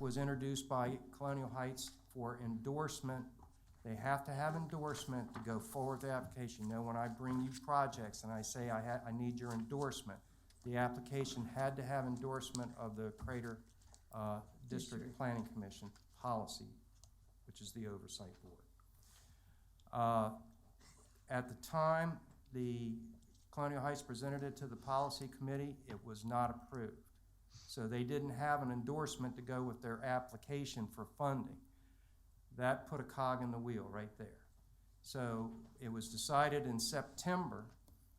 was introduced by Colonial Heights for endorsement. They have to have endorsement to go forward with the application. You know, when I bring you projects and I say I need your endorsement, the application had to have endorsement of the Crater District Planning Commission policy, which is the oversight board. At the time the Colonial Heights presented it to the policy committee, it was not approved. So they didn't have an endorsement to go with their application for funding. That put a cog in the wheel right there. So it was decided in September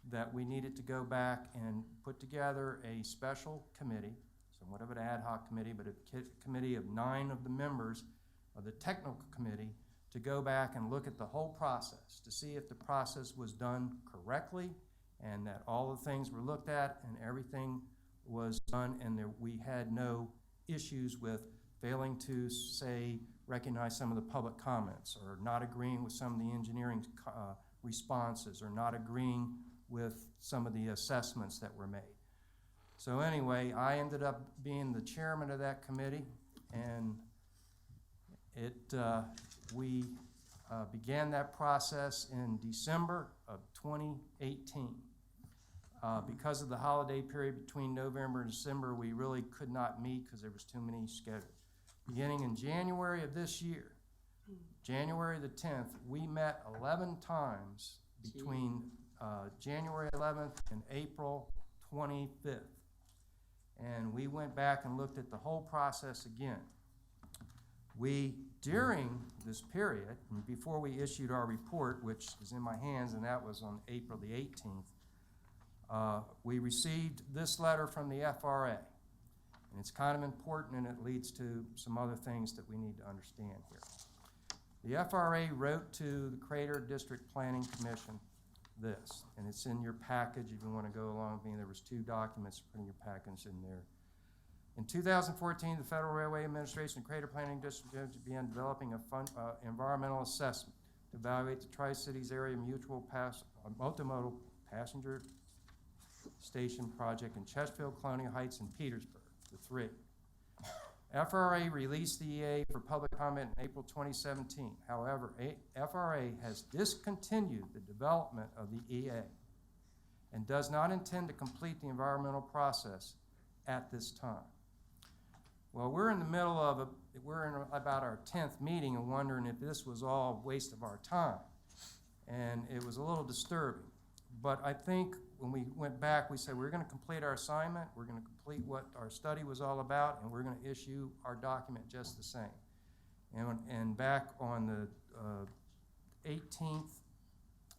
that we needed to go back and put together a special committee, somewhat of an ad hoc committee, but a committee of 9 of the members of the technical committee to go back and look at the whole process to see if the process was done correctly and that all the things were looked at and everything was done and we had no issues with failing to, say, recognize some of the public comments or not agreeing with some of the engineering responses or not agreeing with some of the assessments that were made. So anyway, I ended up being the chairman of that committee, and we began that process in December of 2018. Because of the holiday period between November and December, we really could not meet because there was too many schedules. Beginning in January of this year, January the 10th, we met 11 times between January 11th and April 25th. And we went back and looked at the whole process again. During this period, before we issued our report, which is in my hands, and that was on April the 18th, we received this letter from the FRA. And it's kind of important, and it leads to some other things that we need to understand here. The FRA wrote to the Crater District Planning Commission this, and it's in your package if you want to go along with me. There was 2 documents in your package in there. In 2014, the Federal Railway Administration and Crater Planning District began developing a environmental assessment to evaluate the Tri-Cities area multimodal passenger station project in Chesterfield, Colonial Heights, and Petersburg, the 3. FRA released the EA for public comment in April 2017. However, FRA has discontinued the development of the EA and does not intend to complete the environmental process at this time. Well, we're in the middle of we're in about our 10th meeting and wondering if this was all a waste of our time. And it was a little disturbing. But I think when we went back, we said we're going to complete our assignment, we're going to complete what our study was all about, and we're going to issue our document just the same. And back on the 18th,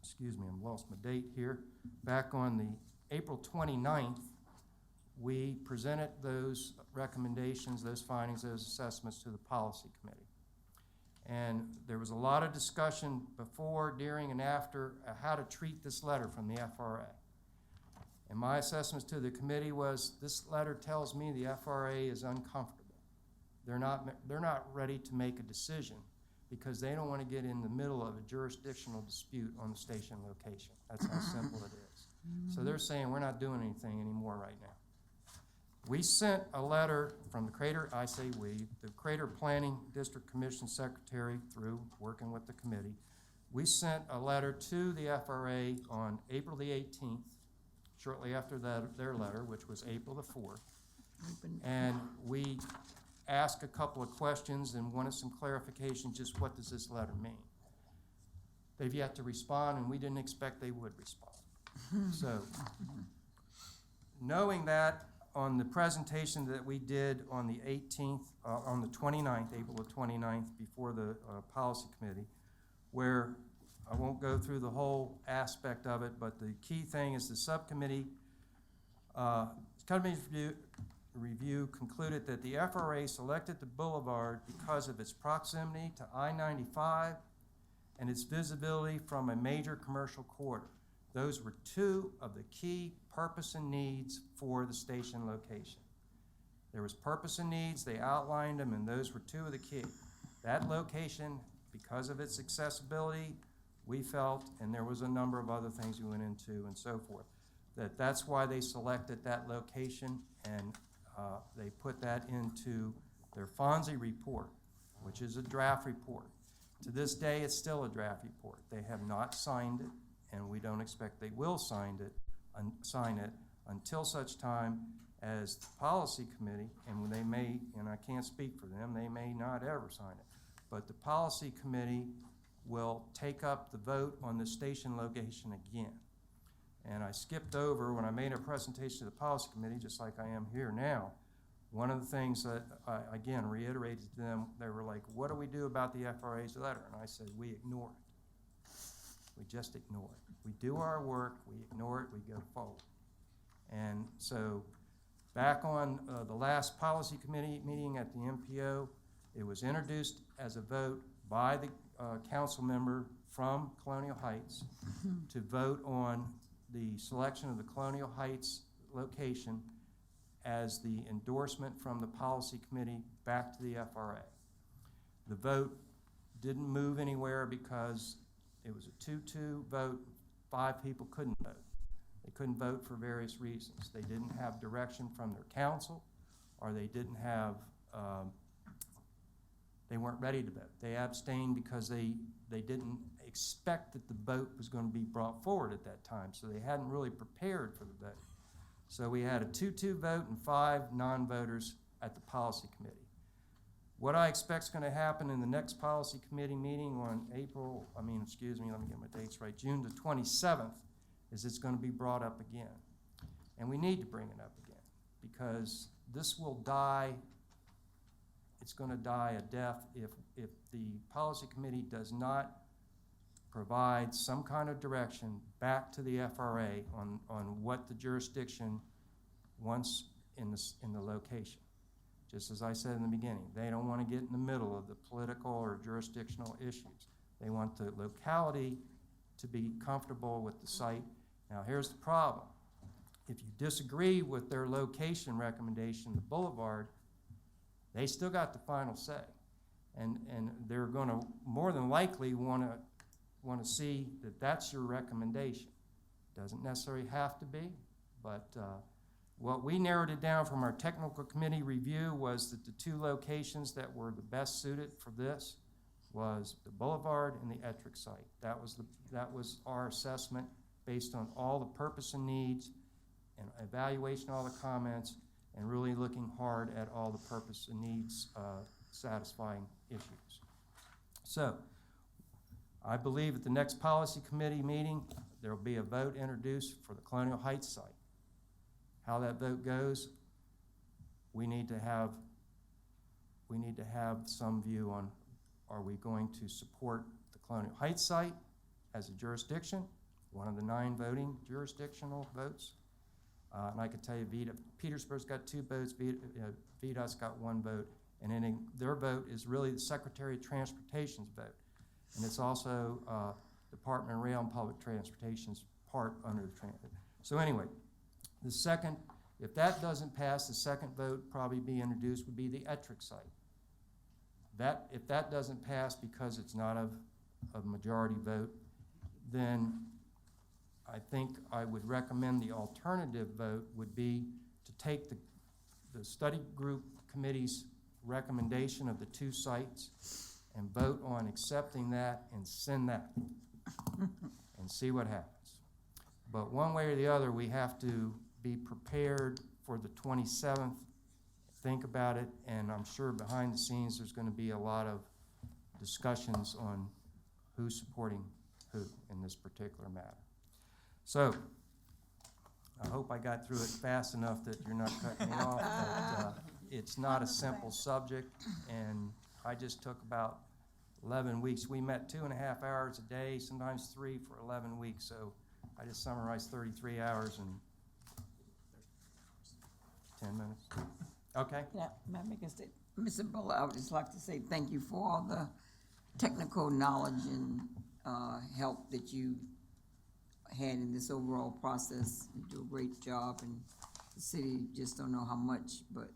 excuse me, I lost my date here, back on the April 29th, we presented those recommendations, those findings, those assessments to the policy committee. And there was a lot of discussion before, during, and after how to treat this letter from the FRA. And my assessments to the committee was, this letter tells me the FRA is uncomfortable. They're not ready to make a decision because they don't want to get in the middle of a jurisdictional dispute on the station location. That's how simple it is. So they're saying we're not doing anything anymore right now. We sent a letter from the Crater, I say we, the Crater Planning District Commission Secretary through working with the committee. We sent a letter to the FRA on April the 18th, shortly after their letter, which was April the 4th. And we asked a couple of questions and wanted some clarification, just what does this letter mean? They've yet to respond, and we didn't expect they would respond. So, knowing that, on the presentation that we did on the 18th, on the 29th, April the 29th, before the policy committee, where I won't go through the whole aspect of it, but the key thing is the subcommittee review concluded that the FRA selected the boulevard because of its proximity to I-95 and its visibility from a major commercial corridor. Those were 2 of the key purpose and needs for the station location. There was purpose and needs, they outlined them, and those were 2 of the key. That location, because of its accessibility, we felt, and there was a number of other things we went into and so forth, that's why they selected that location, and they put that into their Fonzie report, which is a draft report. To this day, it's still a draft report. They have not signed it, and we don't expect they will sign it until such time as the policy committee, and when they may, and I can't speak for them, they may not ever sign it, but the policy committee will take up the vote on the station location again. And I skipped over, when I made a presentation to the policy committee, just like I am here now, one of the things that I, again, reiterated to them, they were like, what do we do about the FRA's letter? And I said, we ignore it. We just ignore it. We do our work, we ignore it, we go forward. And so back on the last policy committee meeting at the MPO, it was introduced as a vote by the council member from Colonial Heights to vote on the selection of the Colonial Heights location as the endorsement from the policy committee back to the FRA. The vote didn't move anywhere because it was a 2-2 vote. 5 people couldn't vote. They couldn't vote for various reasons. They didn't have direction from their council, or they didn't have, they weren't ready to vote. They abstained because they didn't expect that the vote was going to be brought forward at that time, so they hadn't really prepared for the vote. So we had a 2-2 vote and 5 non-voters at the policy committee. What I expect is going to happen in the next policy committee meeting on let me get my dates right, June the 27th, is it's going to be brought up again. And we need to bring it up again because this will die, it's going to die a death if the policy committee does not provide some kind of direction back to the FRA on what the jurisdiction wants in the location. Just as I said in the beginning, they don't want to get in the middle of the political or jurisdictional issues. They want the locality to be comfortable with the site. Now here's the problem. If you disagree with their location recommendation, the boulevard, they still got the final say. And they're going to more than likely want to see that that's your recommendation. Doesn't necessarily have to be, but what we narrowed it down from our technical committee review was that the 2 locations that were the best suited for this was the boulevard and the Ettrick site. That was our assessment based on all the purpose and needs and evaluation of all the comments and really looking hard at all the purpose and needs satisfying issues. So I believe at the next policy committee meeting, there will be a vote introduced for the Colonial Heights site. How that vote goes, we need to have some view on, are we going to support the Colonial Heights site as a jurisdiction, one of the 9 voting jurisdictional votes? And I can tell you, Petersburg's got 2 votes, VDOT's got 1 vote, and then their vote is really the Secretary of Transportation's vote. And it's also Department of Rail and Public Transportation's part under the transit. So anyway, the second, if that doesn't pass, the second vote probably be introduced would be the Ettrick site. If that doesn't pass because it's not a majority vote, then I think I would recommend the alternative vote would be to take the study group committee's recommendation of the 2 sites and vote on accepting that and send that and see what happens. But one way or the other, we have to be prepared for the 27th, think about it, and I'm sure behind the scenes there's going to be a lot of discussions on who's supporting who in this particular matter. So I hope I got through it fast enough that you're not cutting me off, but it's not a simple subject, and I just took about 11 weeks. We met 2.5 hours a day, sometimes 3 for 11 weeks, so I just summarized 33 hours in 10 minutes. Okay? Yeah, may I make a statement? Mr. Buller, I would just like to say thank you for all the technical knowledge and help that you had in this overall process. You do a great job, and the city just don't know how much, but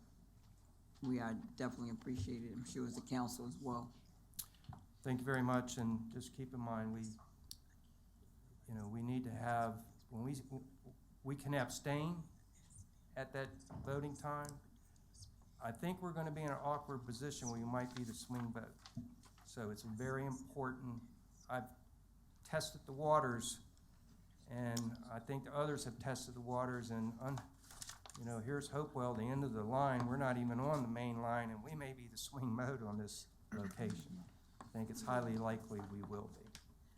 we are definitely appreciated, I'm sure as the council as well. Thank you very much, and just keep in mind, we need to have, when we can abstain at that voting time, I think we're gonna be in an awkward position where you might be the swing vote. So it's very important. I've tested the waters, and I think the others have tested the waters, and you know, here's Hopewell, the end of the line. We're not even on the main line, and we may be the swing mode on this location. I think it's highly likely we will be.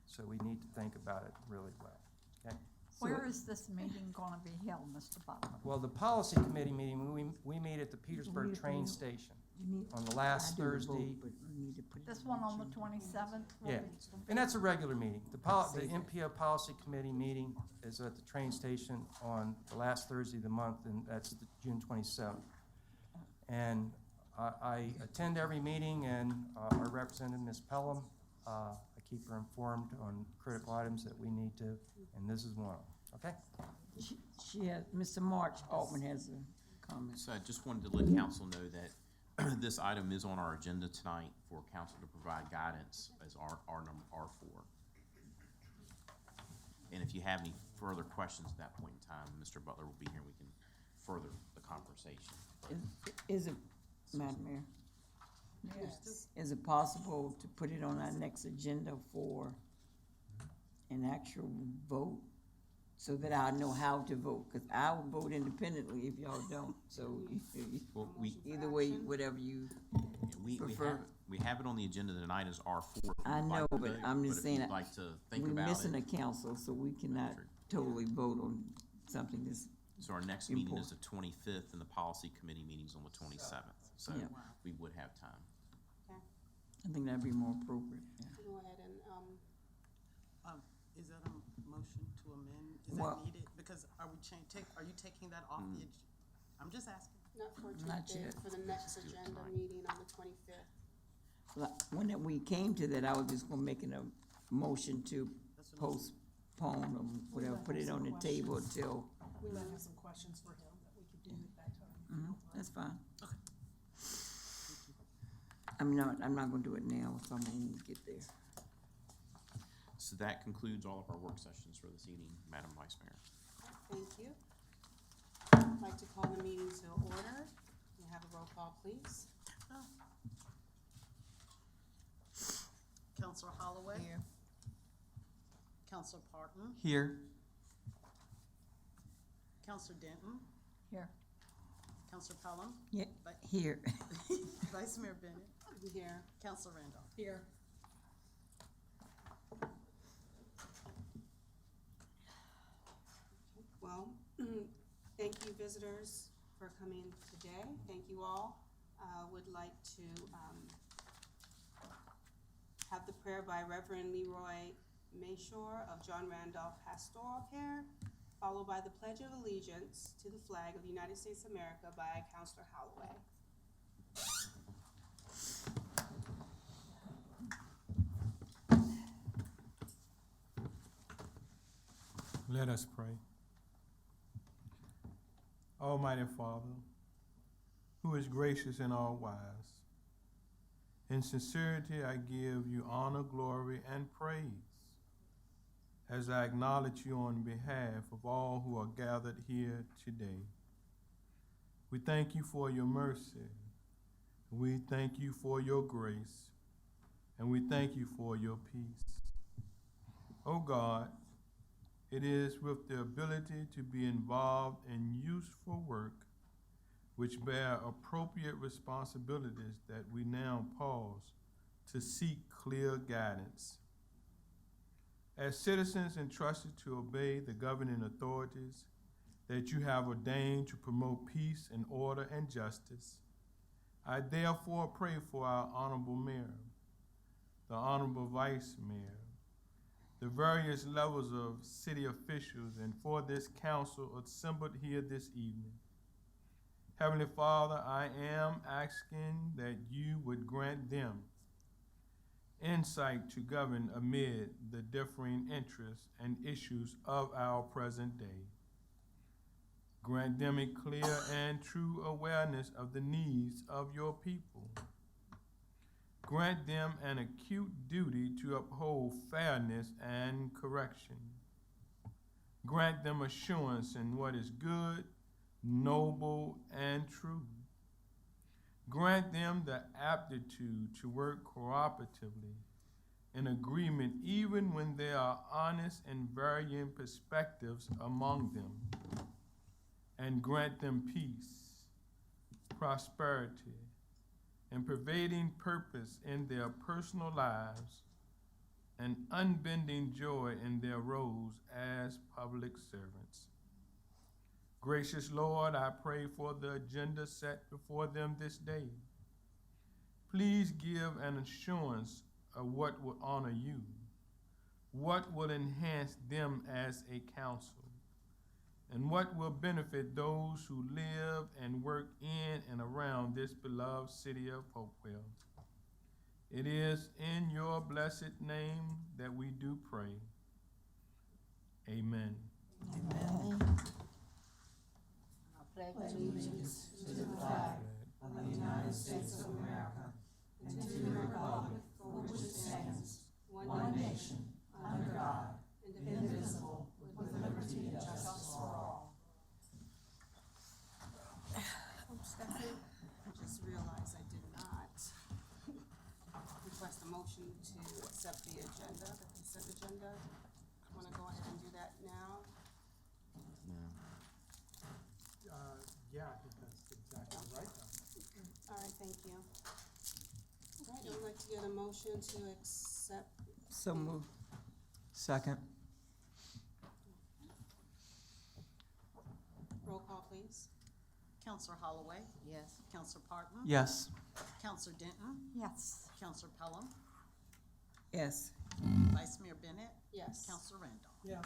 So we need to think about it really well, okay? Where is this meeting gonna be held, Mr. Butler? Well, the policy committee meeting, we meet at the Petersburg train station on the last Thursday. This one on the 27th? Yeah, and that's a regular meeting. The MPO Policy Committee meeting is at the train station on the last Thursday of the month, and that's June 27th. And I attend every meeting, and our representative, Ms. Pelham, I keep her informed on critical items that we need to, and this is one of them, okay? She has, Mr. March Altman has a comment. So I just wanted to let council know that this item is on our agenda tonight for council to provide guidance as our number R4. And if you have any further questions at that point in time, Mr. Butler will be here and we can further the conversation. Is it, Madam Mayor, Yes. is it possible to put it on our next agenda for an actual vote? So that I know how to vote, because I will vote independently if y'all don't, so Well, either way, whatever you prefer. we have it on the agenda tonight as R4. I know, but I'm just saying, If you'd like to think we're about missing a it. council, so we cannot totally vote on something that's, So our next meeting is the 25th and the policy committee meeting's on the 27th. So Yeah. we would have time. I think that'd be more appropriate, yeah. Go ahead and, Is that a motion to amend? Is Well- that needed? Because are you taking that off the, I'm just asking. not for Not Tuesday, yet. for the next agenda meeting on the 25th. When we came to that, I was just gonna make a motion to That's what I'm postpone or whatever, put it on the table until, We might have some questions for him that we could do at that time. that's fine. I'm not gonna do it now, so I'm gonna get there. So that concludes all of our work sessions for this evening, Madam Vice Mayor. Thank you. I'd like to call the meeting to order. Can we have a roll call, please? Counselor Holloway? Here. Counselor Parton? Here. Counselor Denton? Here. Counselor Pelham? Yeah, here. Vice Mayor Bennett? Here. Counselor Randolph? Here. Well, thank you visitors for coming today. Thank you all. Would like to have the prayer by Reverend Leroy Mayshore of John Randolph Pastoral Care, followed by the Pledge of Allegiance to the flag of the United States of America by Counselor Holloway. Let us pray. Almighty Father, who is gracious and all wise, in sincerity I give you honor, glory, and praise as I acknowledge you on behalf of all who are gathered here today. We thank you for your mercy. We thank you for your grace. And we thank you for your peace. Oh God, it is with the ability to be involved in useful work which bear appropriate responsibilities that we now pause to seek clear guidance. As citizens entrusted to obey the governing authorities that you have ordained to promote peace and order and justice, I therefore pray for our honorable mayor, the honorable vice mayor, the various levels of city officials, and for this council assembled here this evening. Heavenly Father, I am asking that you would grant them insight to govern amid the differing interests and issues of our present day. Grant them a clear and true awareness of the needs of your people. Grant them an acute duty to uphold fairness and correction. Grant them assurance in what is good, noble, and true. Grant them the aptitude to work cooperatively in agreement even when there are honest and varying perspectives among them. And grant them peace, prosperity, and pervading purpose in their personal lives, and unbending joy in their roles as public servants. Gracious Lord, I pray for the agenda set before them this day. Please give an assurance of what will honor you, what will enhance them as a council, and what will benefit those who live and work in and around this beloved city of Hopewell. It is in your blessed name that we do pray. Amen. One nation, under God, indivisible, with liberty and justice for all. Stephanie, I just realized I did not request a motion to accept the agenda, the consent agenda. Want to go ahead and do that now? Yeah, I think that's exactly right. All right, thank you. All right, I'd like to get a motion to accept. So moved. Second. Roll call, please. Counselor Holloway? Yes. Counselor Parton? Yes. Counselor Denton? Yes. Counselor Pelham? Yes. Vice Mayor Bennett? Yes. Counselor Randolph? Yes.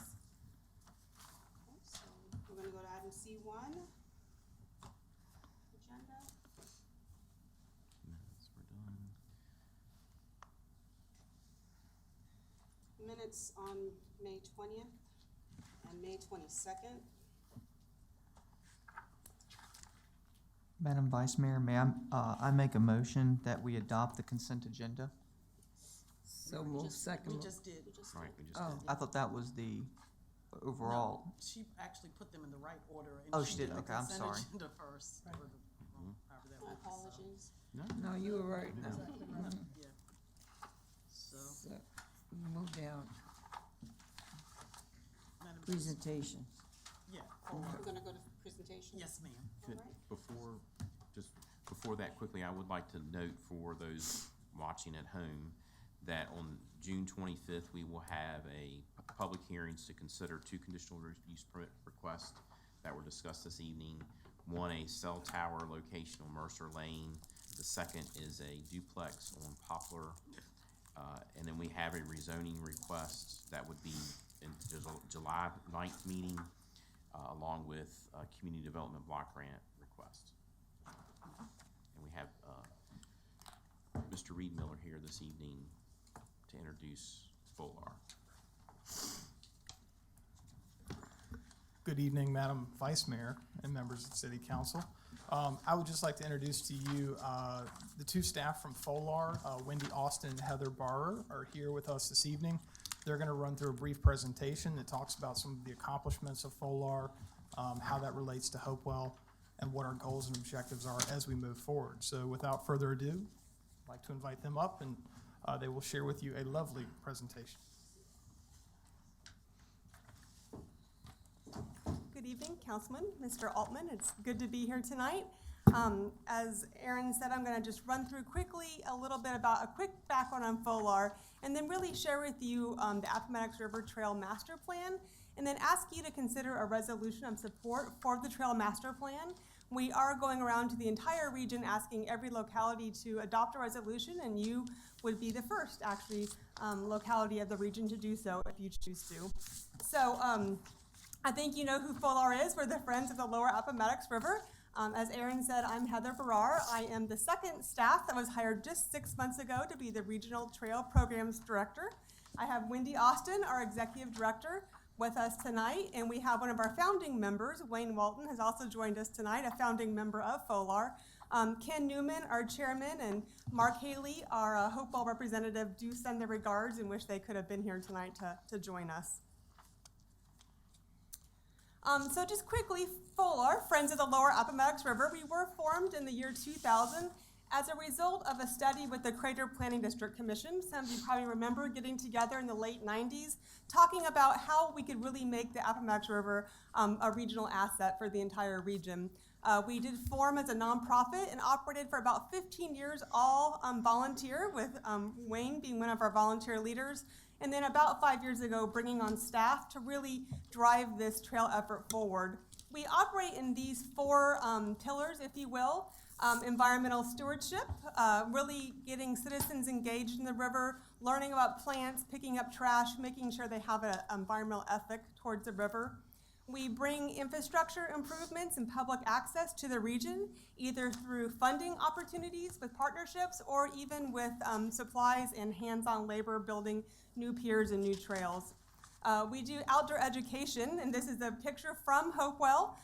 Okay, so we're gonna go to item C1. Agenda. Minutes, we're done. Minutes on May 20th and May 22nd. Madam Vice Mayor, may I make a motion that we adopt the consent agenda? So moved. Second. We move. just did. Right, we just Oh. did. I thought that was the overall. No, she actually put them in the right order. Oh, And she did. the Okay, I'm consent sorry. agenda first, or the, however that My works, so, apologies. No, you were right. No. yeah. So, So, move down. Madam Vice- Presentation. Yeah, We're gonna go to presentation. yes, ma'am. Could- Alright. Before that quickly, I would like to note for those watching at home that on June 25th, we will have a public hearings to consider two conditional use permit requests that were discussed this evening. One, a cell tower location on Mercer Lane. The second is a duplex on Poplar. And then we have a rezoning request that would be in the July 9th meeting, along with a community development block grant request. And we have Mr. Reed Miller here this evening to introduce FOLAR. Good evening, Madam Vice Mayor and members of the City Council. I would just like to introduce to you the two staff from FOLAR, Wendy Austin and Heather Barrer, are here with us this evening. They're going to run through a brief presentation that talks about some of the accomplishments of FOLAR, how that relates to Hopewell, and what our goals and objectives are as we move forward. So without further ado, I'd like to invite them up, and they will share with you a lovely presentation. Good evening, Councilman, Mr. Altman. It's good to be here tonight. As Aaron said, I'm going to just run through quickly a little bit about a quick background on FOLAR, and then really share with you the Appomattox River Trail Master Plan, and then ask you to consider a resolution of support for the Trail Master Plan. We are going around to the entire region asking every locality to adopt a resolution, and you would be the first, actually, locality of the region to do so if you choose to. So, I think you know who FOLAR is. We're the Friends of the Lower Appomattox River. As Aaron said, I'm Heather Barrar. I am the second staff that was hired just 6 months ago to be the Regional Trail Programs Director. I have Wendy Austin, our Executive Director, with us tonight, and we have one of our founding members, Wayne Walton, has also joined us tonight, a founding member of FOLAR. Ken Newman, our chairman, and Mark Haley, our Hopewell representative, do send their regards and wish they could have been here tonight to join us. So just quickly, FOLAR, Friends of the Lower Appomattox River, we were formed in the year 2000 As a result of a study with the Crater Planning District Commission, some of you probably remember getting together in the late 90s, talking about how we could really make the Appomattox River a regional asset for the entire region. We did form as a nonprofit and operated for about 15 years, all volunteer, with Wayne being one of our volunteer leaders. And then about 5 years ago, bringing on staff to really drive this trail effort forward. We operate in these four pillars, if you will. Environmental stewardship, really getting citizens engaged in the river, learning about plants, picking up trash, making sure they have an environmental ethic towards the river. We bring infrastructure improvements and public access to the region, either through funding opportunities with partnerships or even with supplies and hands-on labor building new piers and new trails. We do outdoor education, and this is a picture from Hopewell.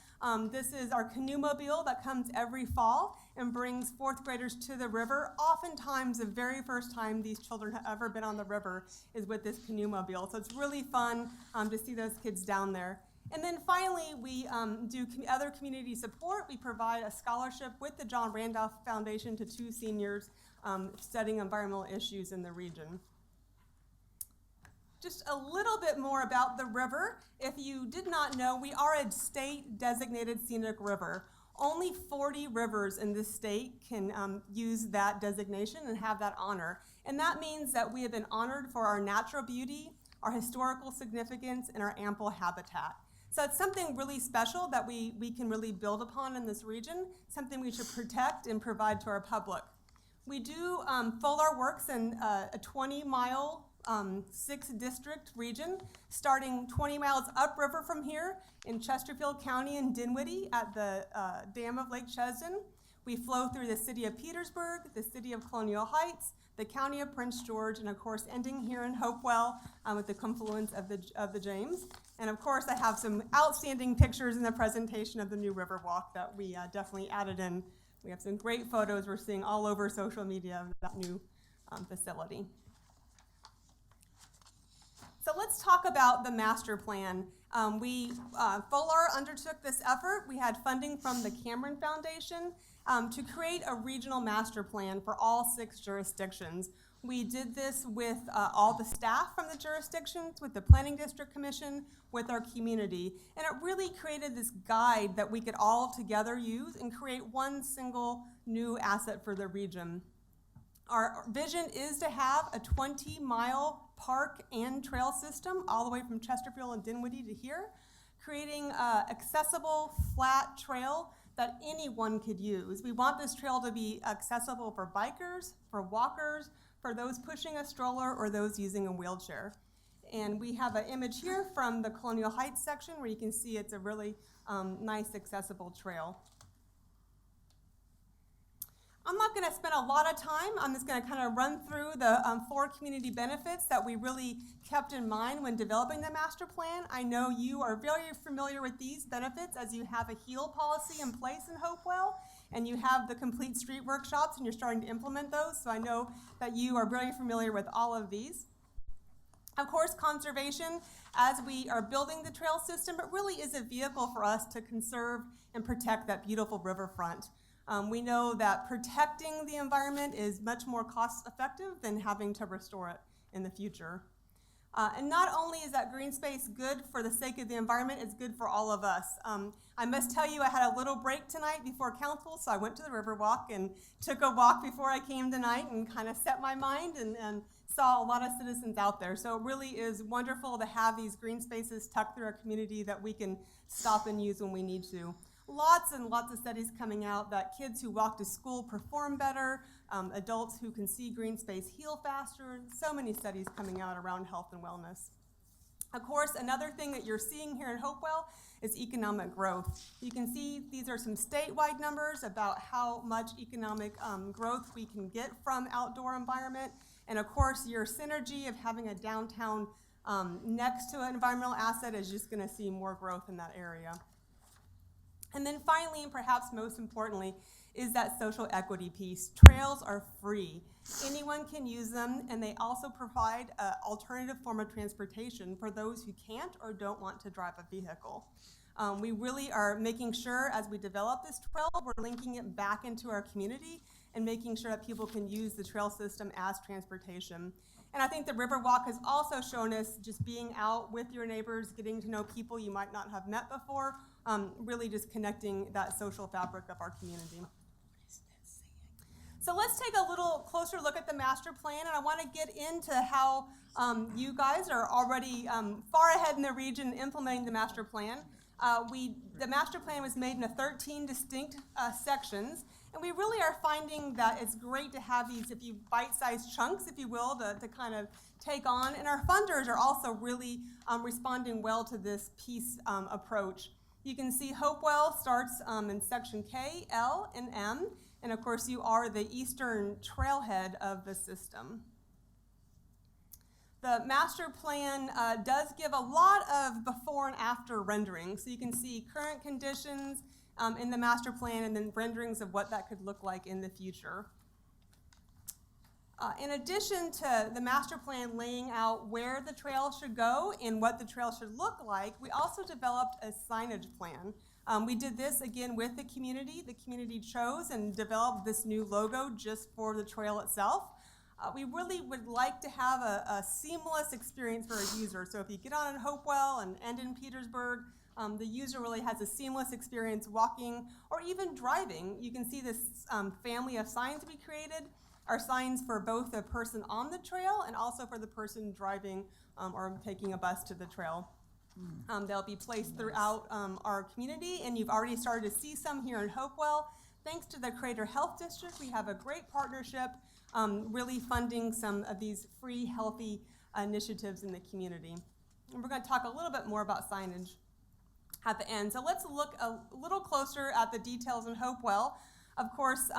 This is our canoe mobile that comes every fall and brings fourth graders to the river. Oftentimes, the very first time these children have ever been on the river is with this canoe mobile. So it's really fun to see those kids down there. And then finally, we do other community support. We provide a scholarship with the John Randolph Foundation to 2 seniors studying environmental issues in the region. Just a little bit more about the river. If you did not know, we are a state-designated scenic river. Only 40 rivers in this state can use that designation and have that honor. And that means that we have been honored for our natural beauty, our historical significance, and our ample habitat. So it's something really special that we can really build upon in this region, something we should protect and provide to our public. We do FOLAR works in a 20-mile 6-district region, starting 20 miles upriver from here in Chesterfield County and Dinwiddie at the dam of Lake Chesden. We flow through the city of Petersburg, the city of Colonial Heights, the county of Prince George, and of course ending here in Hopewell with the confluence of the James. And of course I have some outstanding pictures in the presentation of the new river walk that we definitely added in. We have some great photos we're seeing all over social media of that new facility. So let's talk about the master plan. FOLAR undertook this effort. We had funding from the Cameron Foundation to create a regional master plan for all 6 jurisdictions. We did this with all the staff from the jurisdictions, with the Planning District Commission, with our community. And it really created this guide that we could all together use and create one single new asset for the region. Our vision is to have a 20-mile park and trail system all the way from Chesterfield and Dinwiddie to here, creating an accessible, flat trail that anyone could use. We want this trail to be accessible for bikers, for walkers, for those pushing a stroller, or those using a wheelchair. And we have an image here from the Colonial Heights section where you can see it's a really nice, accessible trail. I'm not going to spend a lot of time. I'm just going to kind of run through the 4 community benefits that we really kept in mind when developing the master plan. I know you are very familiar with these benefits as you have a HEAL policy in place in Hopewell, and you have the complete street workshops and you're starting to implement those. So I know that you are very familiar with all of these. Of course, conservation, as we are building the trail system, it really is a vehicle for us to conserve and protect that beautiful riverfront. We know that protecting the environment is much more cost effective than having to restore it in the future. And not only is that green space good for the sake of the environment, it's good for all of us. I must tell you, I had a little break tonight before council, so I went to the Riverwalk and took a walk before I came tonight and kind of set my mind and saw a lot of citizens out there. So it really is wonderful to have these green spaces tucked through our community that we can stop and use when we need to. Lots and lots of studies coming out that kids who walk to school perform better, adults who can see green space heal faster, so many studies coming out around health and wellness. Of course, another thing that you're seeing here in Hopewell is economic growth. You can see these are some statewide numbers about how much economic growth we can get from outdoor environment. And of course, your synergy of having a downtown next to an environmental asset is just gonna see more growth in that area. And then finally, and perhaps most importantly, is that social equity piece. Trails are free. Anyone can use them, and they also provide an alternative form of transportation for those who can't or don't want to drive a vehicle. We really are making sure as we develop this trail, we're linking it back into our community and making sure that people can use the trail system as transportation. And I think the Riverwalk has also shown us just being out with your neighbors, getting to know people you might not have met before, really just connecting that social fabric of our community. So let's take a little closer look at the master plan, and I want to get into how you guys are already far ahead in the region implementing the master plan. The master plan was made into 13 distinct sections, and we really are finding that it's great to have these, if you bite-sized chunks, if you will, to kind of take on. And our funders are also really responding well to this piece approach. You can see Hopewell starts in section K, L, and M, and of course you are the eastern trailhead of the system. The master plan does give a lot of before and after renderings. So you can see current conditions in the master plan and then renderings of what that could look like in the future. In addition to the master plan laying out where the trail should go and what the trail should look like, we also developed a signage plan. We did this again with the community. The community chose and developed this new logo just for the trail itself. We really would like to have a seamless experience for a user. So if you get on in Hopewell and end in Petersburg, the user really has a seamless experience walking or even driving. You can see this family of signs we created are signs for both the person on the trail and also for the person driving or taking a bus to the trail. They'll be placed throughout our community, and you've already started to see some here in Hopewell. Thanks to the Crater Health District, we have a great partnership really funding some of these free, healthy initiatives in the community. And we're going to talk a little bit more about signage at the end. So let's look a little closer at the details in Hopewell. Of course,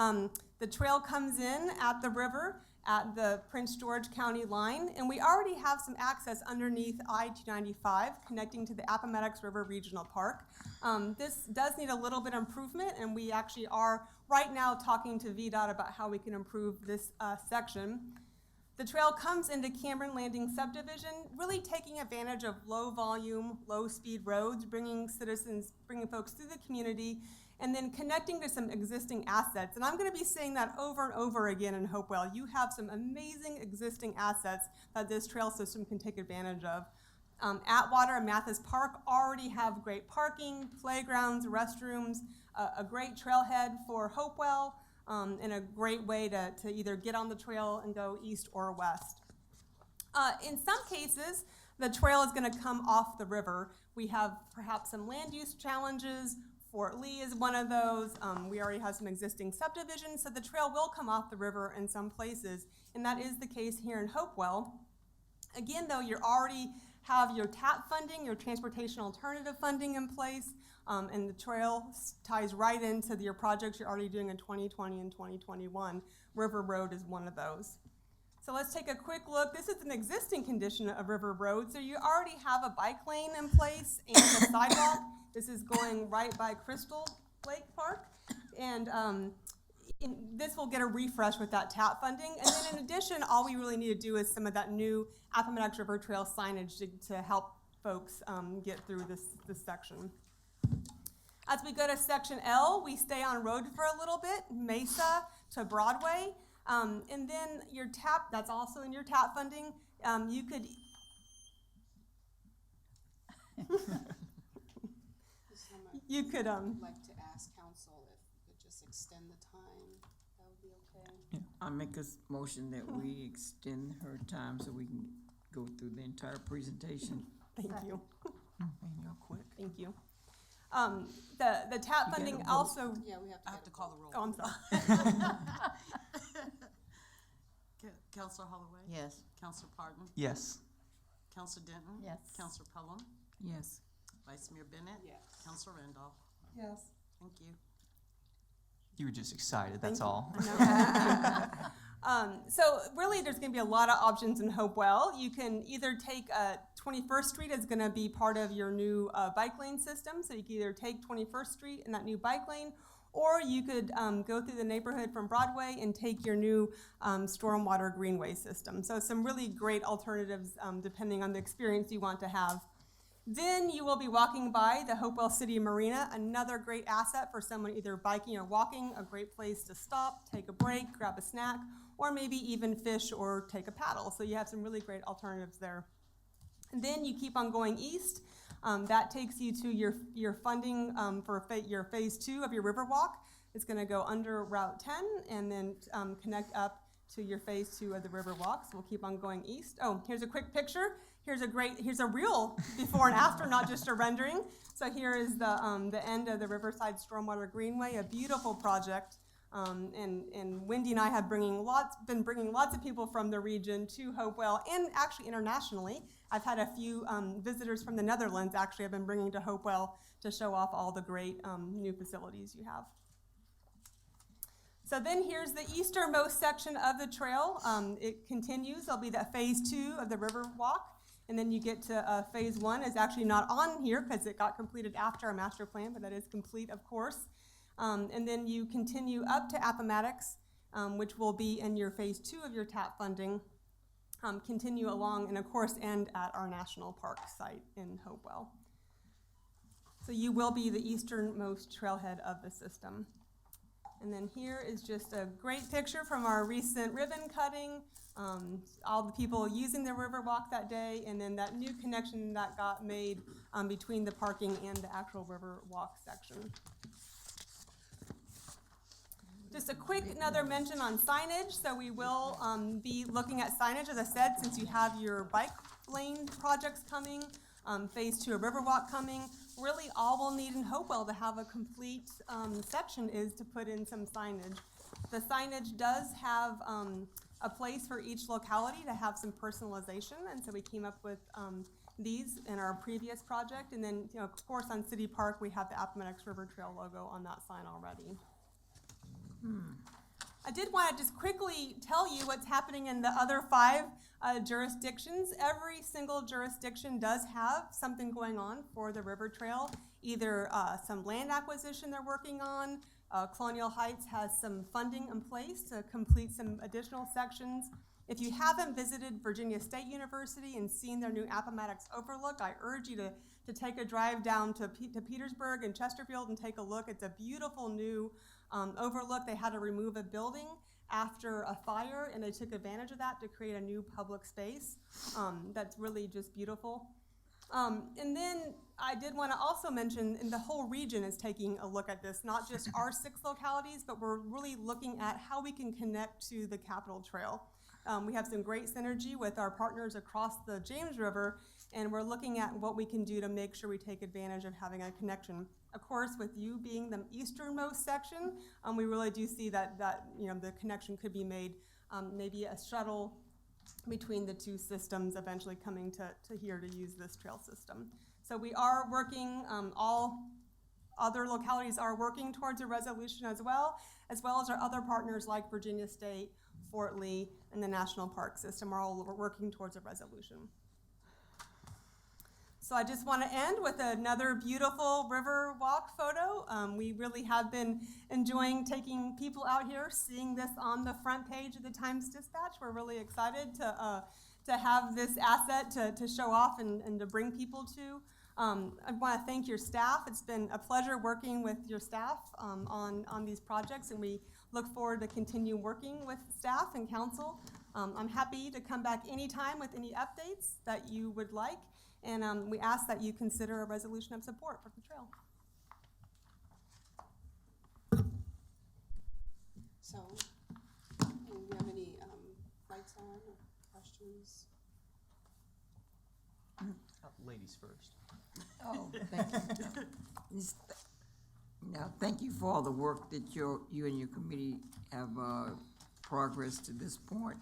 the trail comes in at the river at the Prince George County line, and we already have some access underneath I-295 connecting to the Appomattox River Regional Park. This does need a little bit of improvement, and we actually are right now talking to VDOT about how we can improve this section. The trail comes into Cameron Landing subdivision, really taking advantage of low volume, low speed roads, bringing folks through the community, and then connecting to some existing assets. And I'm going to be saying that over and over again in Hopewell. You have some amazing existing assets that this trail system can take advantage of. Atwater and Mathis Park already have great parking, playgrounds, restrooms, a great trailhead for Hopewell, and a great way to either get on the trail and go east or west. In some cases, the trail is going to come off the river. We have perhaps some land use challenges. Fort Lee is one of those. We already have some existing subdivisions, so the trail will come off the river in some places, and that is the case here in Hopewell. Again, though, you already have your TAP funding, your transportation alternative funding in place, and the trail ties right into your projects you're already doing in 2020 and 2021. River Road is one of those. So let's take a quick look. This is an existing condition of River Road. So you already have a bike lane in place and a sidewalk. This is going right by Crystal Lake Park. And this will get a refresh with that TAP funding. And then in addition, all we really need to do is some of that new Appomattox River Trail signage to help folks get through this section. As we go to section L, we stay on road for a little bit, Mesa to Broadway. And then your TAP, that's also in your TAP funding. You could I'd like to ask council if we could just extend the time, that would be okay? I make a motion that we extend her time so we can go through the entire presentation. Thank you. Man, you're quick. Thank you. The TAP funding also, Yeah, we I have to call the roll. oh, I'm sorry. Counselor Holloway? Yes. Counselor Parton? Yes. Counselor Denton? Yes. Counselor Pelham? Yes. Vice Mayor Bennett? Yes. Counselor Randolph? Yes. Thank you. You were just excited, that's Thank you. all. So really, there's going to be a lot of options in Hopewell. You can either take 21st Street is going to be part of your new bike lane system. So you can either take 21st Street and that new bike lane, or you could go through the neighborhood from Broadway and take your new stormwater greenway system. So some really great alternatives depending on the experience you want to have. Then you will be walking by the Hopewell City Marina, another great asset for someone either biking or walking, a great place to stop, take a break, grab a snack, or maybe even fish or take a paddle. So you have some really great alternatives there. And then you keep on going east. That takes you to your funding for your phase 2 of your Riverwalk. It's going to go under Route 10 and then connect up to your phase 2 of the Riverwalk. So we'll keep on going east. Oh, here's a quick picture. Here's a real before and after, not just a rendering. So here is the end of the Riverside Stormwater Greenway, a beautiful project. And Wendy and I have been bringing lots of people from the region to Hopewell, and actually internationally. I've had a few visitors from the Netherlands actually have been bringing to Hopewell to show off all the great new facilities you have. So then here's the easternmost section of the trail. It continues. There'll be that phase 2 of the Riverwalk. And then you get to phase 1 is actually not on here because it got completed after our master plan, but that is complete, of course. And then you continue up to Appomattox, which will be in your phase 2 of your TAP funding. Continue along and, of course, end at our national park site in Hopewell. So you will be the easternmost trailhead of the system. And then here is just a great picture from our recent ribbon cutting, all the people using the Riverwalk that day, and then that new connection that got made between the parking and the actual Riverwalk section. Just a quick another mention on signage. So we will be looking at signage, as I said, since you have your bike lane projects coming, phase 2 of Riverwalk coming. Really all we'll need in Hopewell to have a complete section is to put in some signage. The signage does have a place for each locality to have some personalization, and so we came up with these in our previous project. And then, of course, on City Park, we have the Appomattox River Trail logo on that sign already. I did want to just quickly tell you what's happening in the other 5 jurisdictions. Every single jurisdiction does have something going on for the River Trail, either some land acquisition they're working on. Colonial Heights has some funding in place to complete some additional sections. If you haven't visited Virginia State University and seen their new Appomattox Overlook, I urge you to take a drive down to Petersburg and Chesterfield and take a look. It's a beautiful new overlook. They had to remove a building after a fire, and they took advantage of that to create a new public space. That's really just beautiful. And then I did want to also mention, and the whole region is taking a look at this, not just our 6 localities, but we're really looking at how we can connect to the Capitol Trail. We have some great synergy with our partners across the James River, and we're looking at what we can do to make sure we take advantage of having a connection. Of course, with you being the easternmost section, we really do see that the connection could be made, maybe a shuttle between the 2 systems eventually coming to here to use this trail system. So we are working, all other localities are working towards a resolution as well as our other partners like Virginia State, Fort Lee, and the National Park System are all working towards a resolution. So I just want to end with another beautiful river walk photo. We really have been enjoying taking people out here, seeing this on the front page of the Times-Dispatch. We're really excited to have this asset to show off and to bring people to. I want to thank your staff. It's been a pleasure working with your staff on these projects, and we look forward to continue working with staff and council. I'm happy to come back anytime with any updates that you would like. And we ask that you consider a resolution of support for the trail. So, do you have any lights on or questions? Ladies first. Oh, thank you. Now, thank you for all the work that you and your committee have progressed to this point.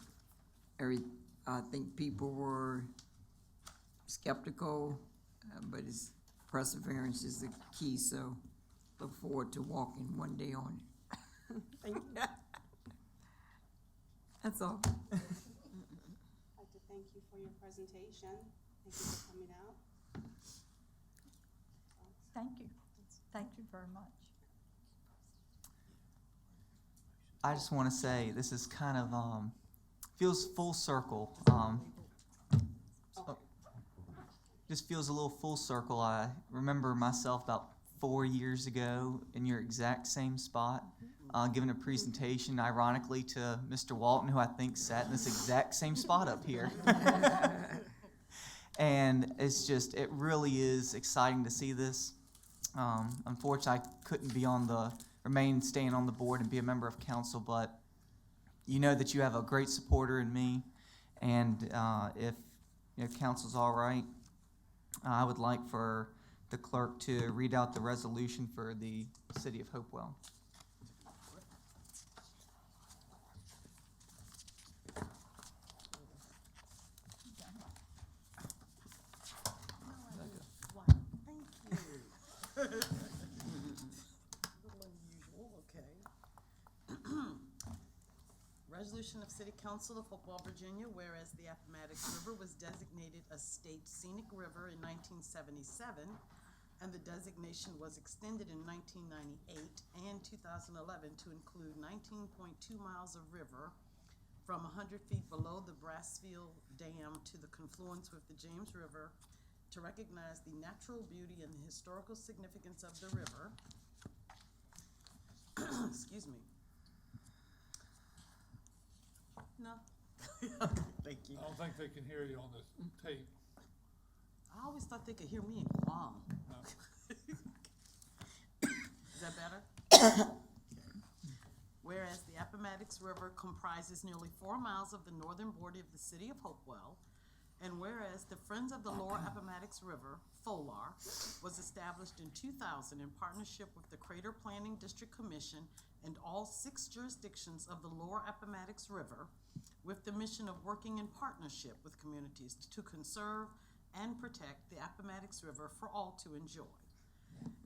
I think people were skeptical, but perseverance is the key, so look forward to walking one day on it. Thank you. That's all. I'd like to thank you for your presentation. Thank you for coming out. Thank you. Thank you very much. I just want to say this is kind of feels full circle. just feels a little full circle. I remember myself about 4 years ago in your exact same spot, giving a presentation, ironically, to Mr. Walton, who I think sat in this exact same spot up here. And it's just, it really is exciting to see this. Unfortunately, I couldn't be staying on the board and be a member of council, but you know that you have a great supporter in me. And if council's all right, I would like for the clerk to read out the resolution for the city of Hopewell. Thank you. A little unusual, okay. Resolution of City Council of Hopewell, Virginia, whereas the Appomattox River was designated a state scenic river in 1977, and the designation was extended in 1998 and 2011 to include 19.2 miles of river from 100 feet below the Brassfield Dam to the confluence with the James River, to recognize the natural beauty and the historical significance of the river. Excuse me. No. Thank you. I don't think they can hear you on this tape. I always thought they could hear me in Guam. No. Is that better? Whereas the Appomattox River comprises nearly 4 miles of the northern border of the city of Hopewell, and whereas the Friends of the Lower Appomattox River, FOLAR, was established in 2000 in partnership with the Crater Planning District Commission and all 6 jurisdictions of the Lower Appomattox River, with the mission of working in partnership with communities to conserve and protect the Appomattox River for all to enjoy.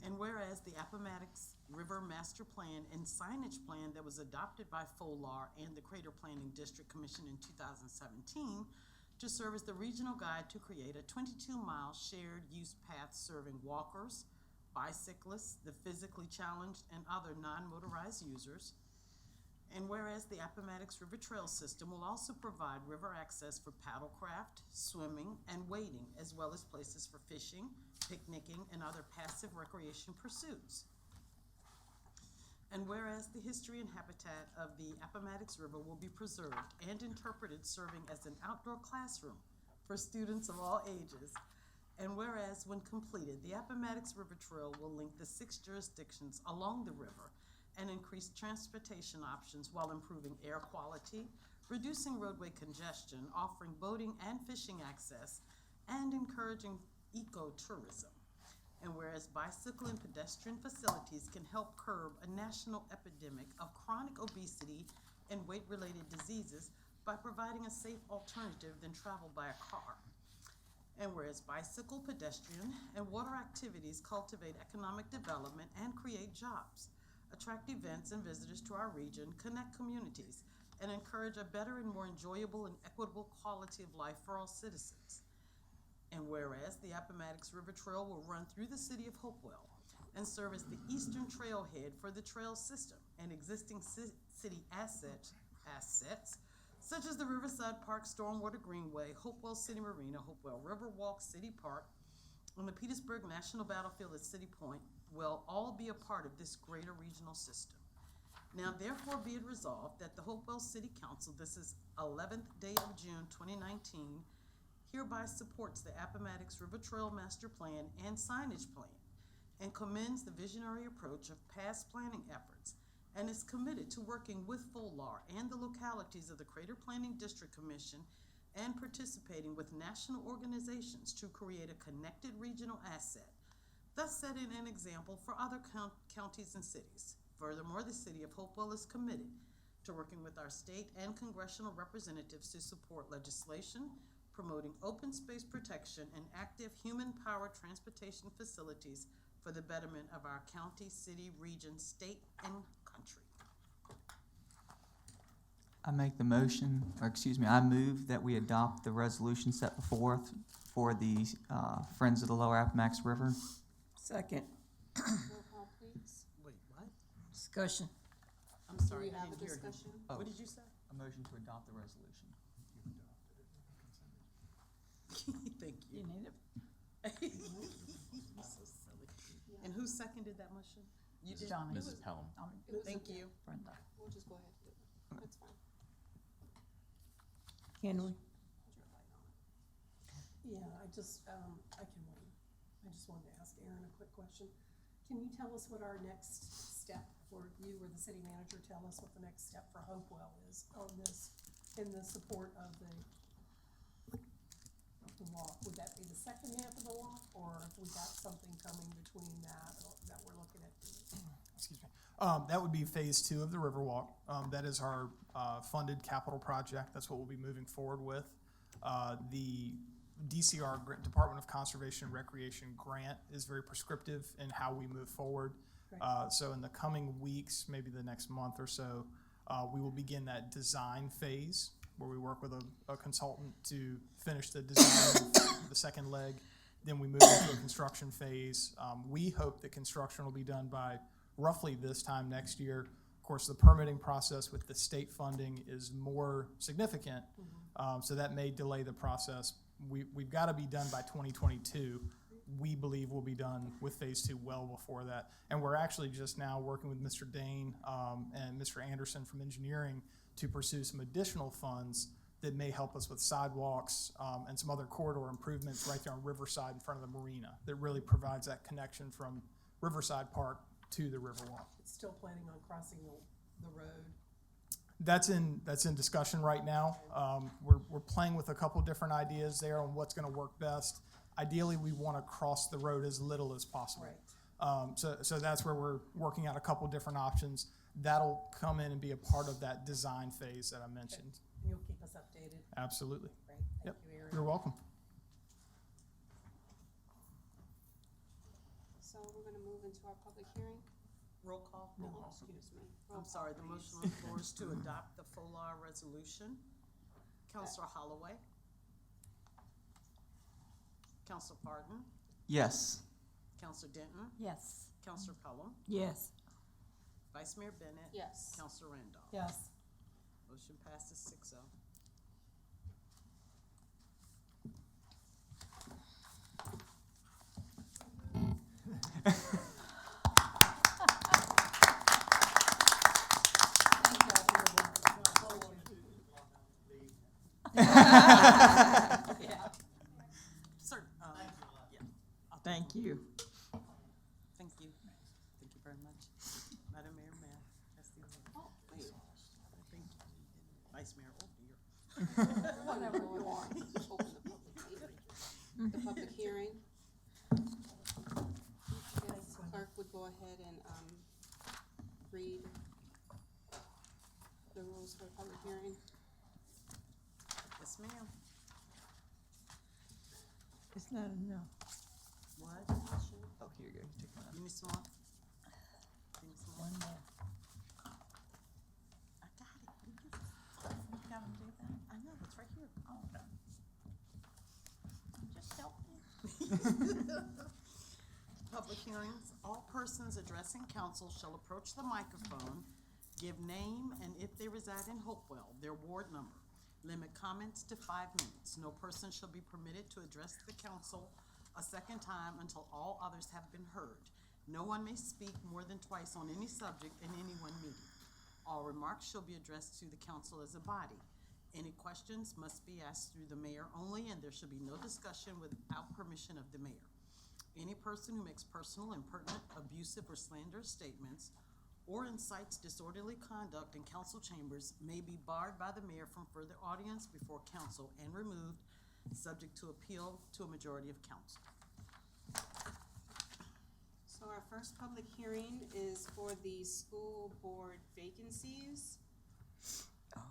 And whereas the Appomattox River Master Plan and Signage Plan that was adopted by FOLAR and the Crater Planning District Commission in 2017 to serve as the regional guide to create a 22-mile shared use path serving walkers, bicyclists, the physically challenged, and other non-motorized users. And whereas the Appomattox River Trail System will also provide river access for paddlecraft, swimming, and wading, as well as places for fishing, picnicking, and other passive recreation pursuits. And whereas the history and habitat of the Appomattox River will be preserved and interpreted, serving as an outdoor classroom for students of all ages. And whereas, when completed, the Appomattox River Trail will link the 6 jurisdictions along the river and increase transportation options while improving air quality, reducing roadway congestion, offering boating and fishing access, and encouraging ecotourism. And whereas bicycle and pedestrian facilities can help curb a national epidemic of chronic obesity and weight-related diseases by providing a safe alternative than travel by a car. And whereas bicycle, pedestrian, and water activities cultivate economic development and create jobs, attract events and visitors to our region, connect communities, and encourage a better and more enjoyable and equitable quality of life for all citizens. And whereas the Appomattox River Trail will run through the city of Hopewell and serve as the eastern trailhead for the trail system and existing city assets such as the Riverside Park Stormwater Greenway, Hopewell City Marina, Hopewell Riverwalk City Park, and the Petersburg National Battlefield at City Point will all be a part of this greater regional system. Now therefore be it resolved that the Hopewell City Council, this is 11th day of June 2019, hereby supports the Appomattox River Trail Master Plan and Signage Plan, and commends the visionary approach of past planning efforts, and is committed to working with FOLAR and the localities of the Crater Planning District Commission and participating with national organizations to create a connected regional asset, thus setting an example for other counties and cities. Furthermore, the city of Hopewell is committed to working with our state and congressional representatives to support legislation promoting open space protection and active human-powered transportation facilities for the betterment of our county, city, region, state, and country. I move that we adopt the resolution set before for the Friends of the Lower Appomattox River. Second. Roll call, please. Wait, what? Discussion. I'm sorry, we I have didn't a hear you. discussion? Oh. What did you say? A motion to adopt the resolution. Thank you. You need it? You're so silly. And who seconded that motion? You did? Johnny. Mrs. Pelham. Thank you. Brenda. We'll just go ahead and do it. That's fine. Can we? Yeah, I can wait. I just wanted to ask Aaron a quick question. Can you tell us what our next step, or you or the city manager tell us what the next step for Hopewell is on this, in the support of the walk? Would that be the second half of the walk, or have we got something coming between that, or that we're looking at doing? Excuse me. That would be phase 2 of the Riverwalk. That is our funded capital project. That's what we'll be moving forward with. The DCR, Department of Conservation and Recreation grant, is very prescriptive in how we move forward. So in the coming weeks, maybe the next month or so, we will begin that design phase where we work with a consultant to finish the design of the second leg. Then we move into a construction phase. We hope that construction will be done by roughly this time next year. Of course, the permitting process with the state funding is more significant, so that may delay the process. We've got to be done by 2022. We believe we'll be done with phase 2 well before that. And we're actually just now working with Mr. Dane and Mr. Anderson from engineering to pursue some additional funds that may help us with sidewalks and some other corridor improvements right there on Riverside in front of the marina that really provides that connection from Riverside Park to the Riverwalk. Still planning on crossing the road? That's in discussion right now. We're playing with a couple different ideas there on what's going to work best. Ideally, we want to cross the road as little as possible. Right. So that's where we're working out a couple different options. That'll come in and be a part of that design phase that I mentioned. And you'll keep us updated? Absolutely. Great, thank you, Aaron. You're welcome. So we're gonna move into our public hearing. Roll call. Oh, excuse me. Roll I'm call, sorry, the please. motion on the floor is to adopt the FOLAR resolution. Counselor Holloway. Counselor Pardon. Yes. Counselor Denton. Yes. Counselor Pelham. Yes. Vice Mayor Bennett. Yes. Counselor Randolph. Yes. Motion passes 6-0. Sir, yeah. Thank you. Thank you. Thank you very much. Madam Mayor, may I pass the order? Oh, wait. Thank you. Vice Mayor, oh dear. Whatever you want. Open the public hearing. The public hearing. Yes, clerk would go ahead and, read the rules for the public hearing. Yes, ma'am. It's not enough. What? Oh, here you go. You take mine. You need some more? You need some more? One more. I got it. You Gotta do that. I know, it's right here. Oh, no. Just help me. Public hearings, all persons addressing council shall approach the microphone, give name, and if they reside in Hopewell, their ward number. Limit comments to 5 minutes. No person shall be permitted to address the council a second time until all others have been heard. No one may speak more than twice on any subject in any one meeting. All remarks shall be addressed to the council as a body. Any questions must be asked through the mayor only, and there shall be no discussion without permission of the mayor. Any person who makes personal, impertinent, abusive, or slanderous statements or incites disorderly conduct in council chambers may be barred by the mayor from further audience before council and removed, subject to appeal to a majority of council. So our first public hearing is for the school board vacancies.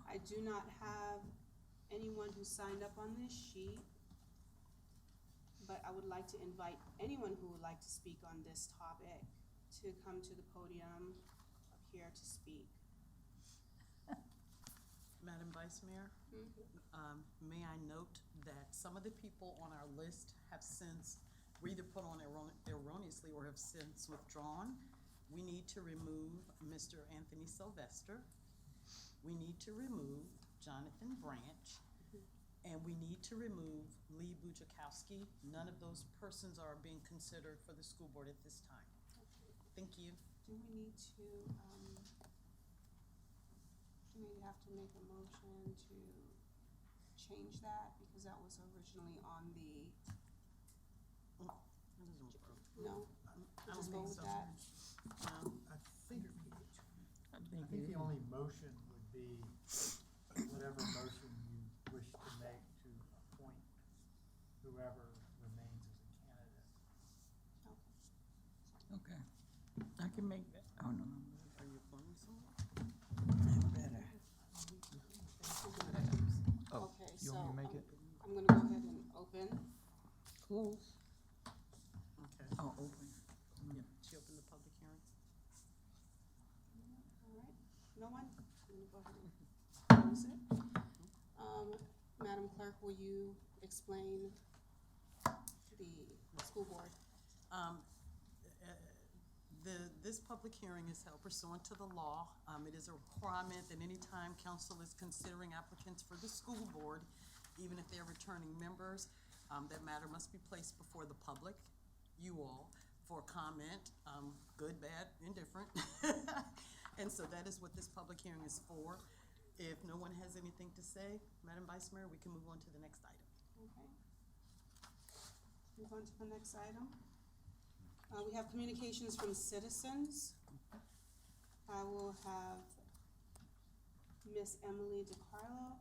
I do not have anyone who signed up on this sheet, but I would like to invite anyone who would like to speak on this topic to come to the podium up here to speak. Madam Vice Mayor, may I note that some of the people on our list have since were either put on erroneously or have since withdrawn. We need to remove Mr. Anthony Sylvester. We need to remove Jonathan Branch. And we need to remove Lee Bujakowski. None of those persons are being considered for the school board at this time. Thank you. Do we need to, do we have to make a motion to change that? Because that was originally on the, no? I Just don't go think with so. that? No. I think the only motion would be whatever motion you wish to make to appoint whoever remains as a candidate. Okay. I can make that. Oh, no. Are you appointing someone? Better. Oh, Okay, you so want me to make it? I'm gonna go ahead and open. Close. Okay. Oh, open. She opened the public hearing. All right, no one? I'm gonna go ahead and close it. Madam Clerk, will you explain the school board? This public hearing is held pursuant to the law. It is a requirement that any time council is considering applicants for the school board, even if they're returning members, that matter must be placed before the public, you all, for comment, good, bad, indifferent. And so that is what this public hearing is for. If no one has anything to say, Madam Vice Mayor, we can move on to the next item. Okay. Move on to the next item. We have communications from citizens. I will have Miss Emily DiCarlo.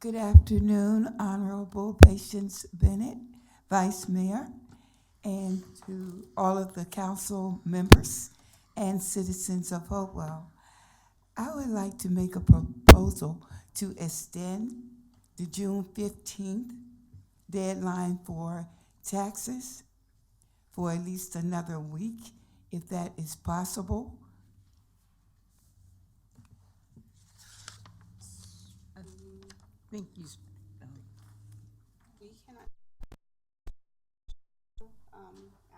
Good afternoon, Honorable Patience Bennett, Vice Mayor, and to all of the council members and citizens of Hopewell. I would like to make a proposal to extend the June 15th deadline for taxes for at least another week, if that is possible. Think you, We cannot,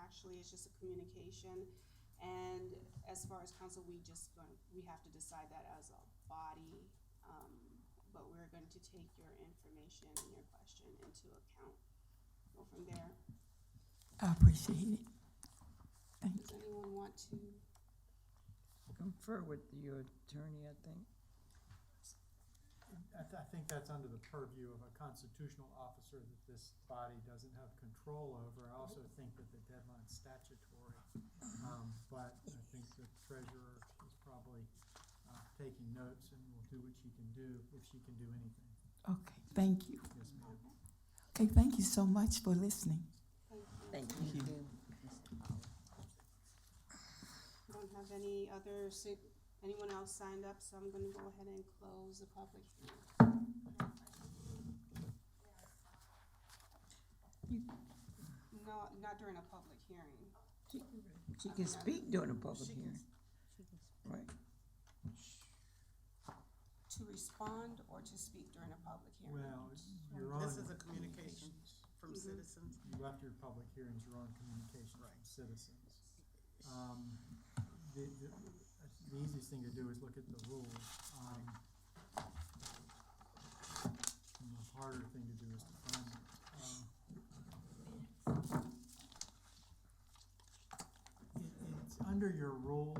actually, it's just a communication. And as far as council, we have to decide that as a body. But we're going to take your information and your question into account. Go from there. I appreciate it. Thank Does you. anyone want to? confer with your attorney, I think. I think that's under the purview of a constitutional officer that this body doesn't have control over. I also think that the deadline's statutory. But I think the treasurer is probably taking notes and will do what she can do, if she can do anything. Okay, thank you. Yes, ma'am. Okay, thank you so much for listening. Thank you. Thank you. I don't have any other, anyone else signed up, so I'm gonna go ahead and close the public hearing. No, not during a public hearing. She can speak during a public hearing. Right. To respond or to speak during a public hearing? Well, you're on. This is a communication from citizens. You left your public hearings, you're on communication from citizens. The easiest thing to do is look at the rules. And the harder thing to do is to find it. It's under your rules,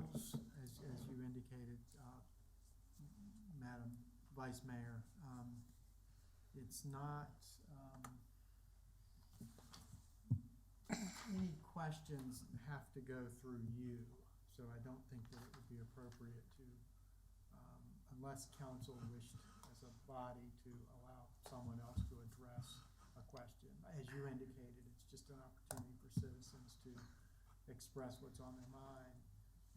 as you indicated, Madam Vice Mayor. It's not, any questions have to go through you, so I don't think that it would be appropriate to, unless council wished as a body to allow someone else to address a question. As you indicated, it's just an opportunity for citizens to express what's on their mind,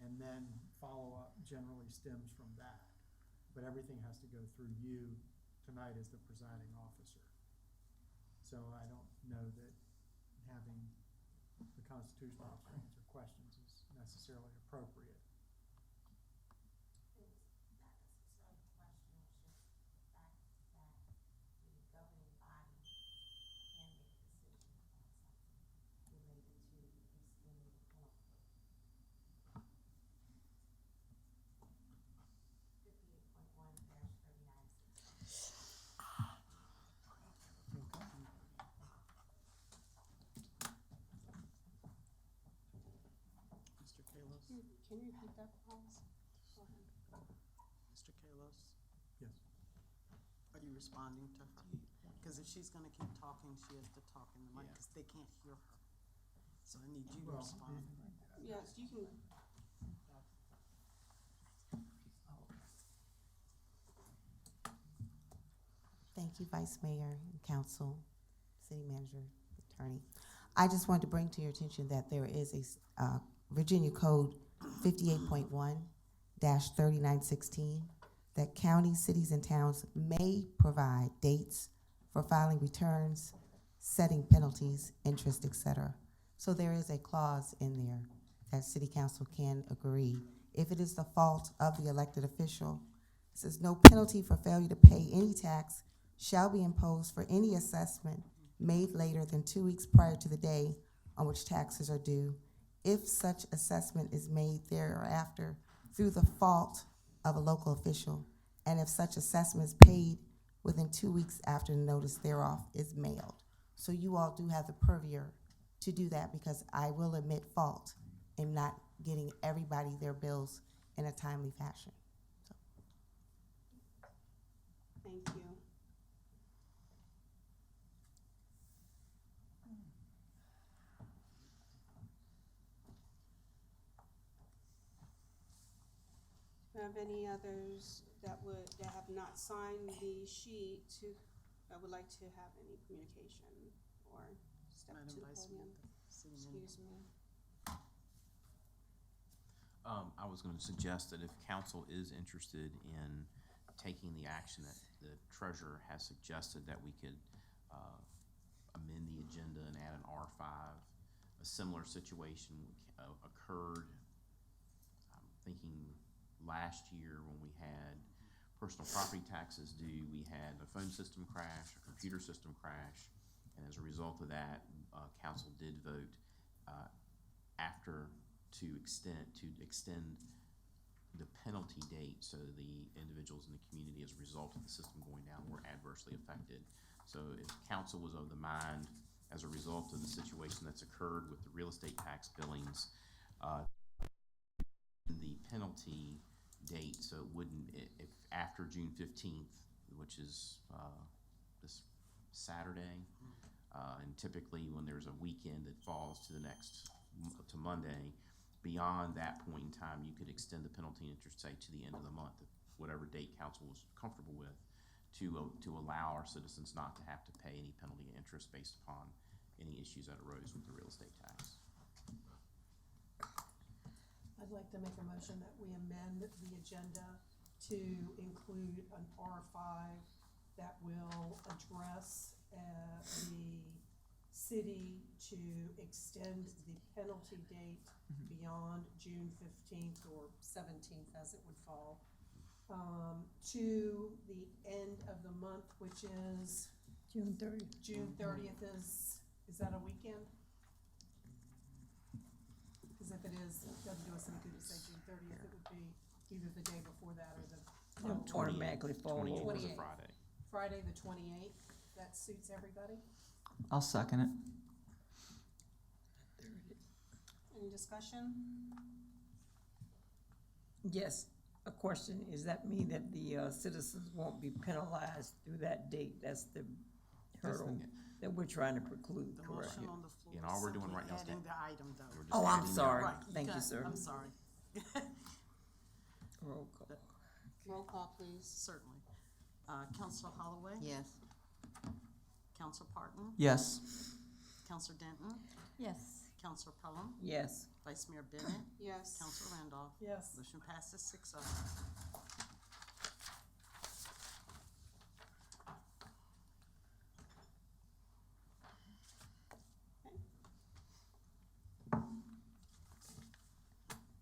and then follow-up generally stems from that. But everything has to go through you tonight as the presiding officer. So I don't know that having the constitutional officer answer questions is necessarily appropriate. Can you repeat that, please? Go ahead. Mr. Kalos, Yes. are you responding to her? Because if she's gonna keep talking, she has to talk in the mic, Yeah. because they can't hear her. So I need you to respond. Yes, you can. Thank you, Vice Mayor and Council, City Manager, Attorney. I just wanted to bring to your attention that there is a Virginia Code 58.1-3916 that counties, cities, and towns may provide dates for filing returns, setting penalties, interest, etc. So there is a clause in there that City Council can agree. If it is the fault of the elected official, it says no penalty for failure to pay any tax shall be imposed for any assessment made later than 2 weeks prior to the day on which taxes are due, if such assessment is made thereafter through the fault of a local official, and if such assessment is paid within 2 weeks after the notice thereof is mailed. So you all do have the purview to do that, because I will admit fault in not getting everybody their bills in a timely fashion. Thank you. Do you have any others that have not signed the sheet that would like to have any communication or step Madam to the Vice podium? Mayor, City Manager. Excuse me. I was gonna suggest that if council is interested in taking the action that the treasurer has suggested, that we could amend the agenda and add an R5. A similar situation occurred, I'm thinking last year when we had personal property taxes due. We had a phone system crash, a computer system crash, and as a result of that, council did vote to extend the penalty date, so the individuals in the community, as a result of the system going down, were adversely affected. So if council was of the mind, as a result of the situation that's occurred with the real estate tax billings, the penalty date, so it wouldn't, if after June 15th, which is this Saturday, and typically when there's a weekend that falls to Monday, beyond that point in time, you could extend the penalty and interest, say, to the end of the month, whatever date council was comfortable with, to allow our citizens not to have to pay any penalty and interest based upon any issues that arose with the real estate tax. I'd like to make a motion that we amend the agenda to include an R5 that will address the city to extend the penalty date beyond June 15th or 17th, as it would fall, to the end of the month, which is June 30th. June 30th. Is that a weekend? Because if it is, it doesn't do us any good to say June 30th. It would be either the day before that or the Automatically fall 28th over. was a 28th. Friday. Friday, the 28th. That suits everybody? I'll second it. Any discussion? Yes, a question, does that mean that the citizens won't be penalized through that date? That's the hurdle that we're trying to preclude, The correct? motion on the floor And all we're is doing simply right now is adding that- the item, though. We're just Oh, I'm adding the- sorry. Right, Thank you, got- sir. I'm sorry. Roll call. Roll call, please. Certainly. Counselor Holloway? Yes. Counselor Parton? Yes. Counselor Denton? Yes. Counselor Pelham? Yes. Vice Mayor Bennett? Yes. Counselor Randolph? Yes. Motion passes 6-0.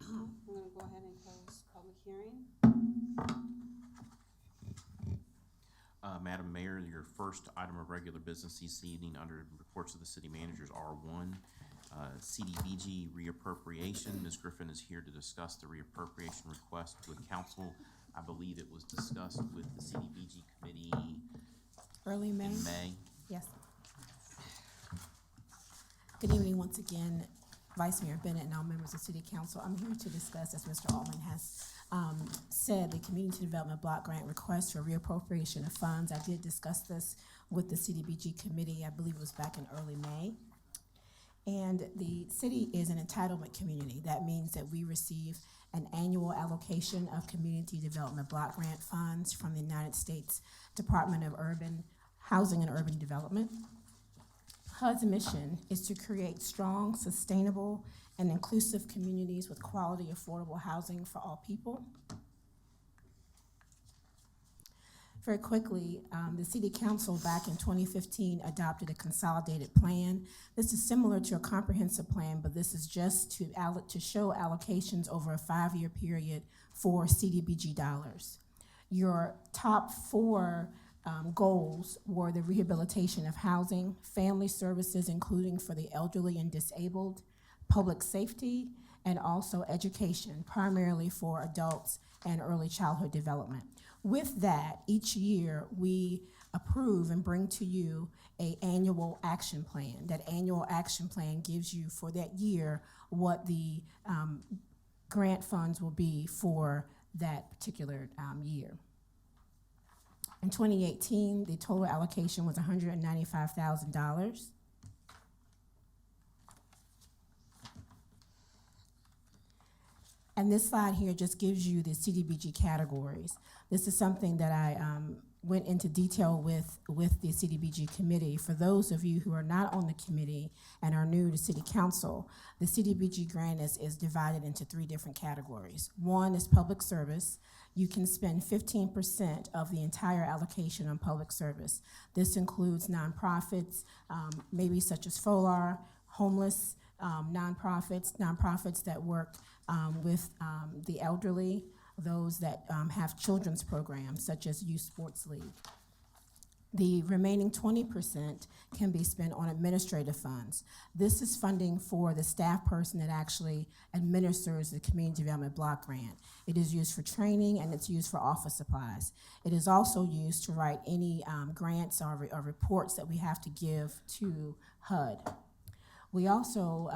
I'm gonna go ahead and close public hearing. Madam Mayor, your first item of regular business this evening under reports of the city managers, R1, CDBG reappropriation. Ms. Griffin is here to discuss the reappropriation request with council. I believe it was discussed with the CDBG committee Early May? in May. Yes. Good evening once again. Vice Mayor Bennett and all members of City Council. I'm here to discuss, as Mr. Altman has said, the Community Development Block Grant request for reappropriation of funds. I did discuss this with the CDBG committee, I believe it was back in early May. And the city is an entitlement community. That means that we receive an annual allocation of Community Development Block Grant funds from the United States Department of Housing and Urban Development. HUD's mission is to create strong, sustainable, and inclusive communities with quality, affordable housing for all people. Very quickly, the City Council back in 2015 adopted a consolidated plan. This is similar to a comprehensive plan, but this is just to show allocations over a 5-year period for CDBG dollars. Your top 4 goals were the rehabilitation of housing, family services, including for the elderly and disabled, public safety, and also education, primarily for adults and early childhood development. With that, each year we approve and bring to you an annual action plan. That annual action plan gives you for that year what the grant funds will be for that particular year. In 2018, the total allocation was $195,000. And this slide here just gives you the CDBG categories. This is something that I went into detail with the CDBG committee. For those of you who are not on the committee and are new to City Council, the CDBG grant is divided into 3 different categories. One is public service. You can spend 15% of the entire allocation on public service. This includes nonprofits, maybe such as FOLAR, homeless nonprofits that work with the elderly, those that have children's programs such as Youth Sports League. The remaining 20% can be spent on administrative funds. This is funding for the staff person that actually administers the Community Development Block Grant. It is used for training and it's used for office supplies. It is also used to write any grants or reports that we have to give to HUD. We also,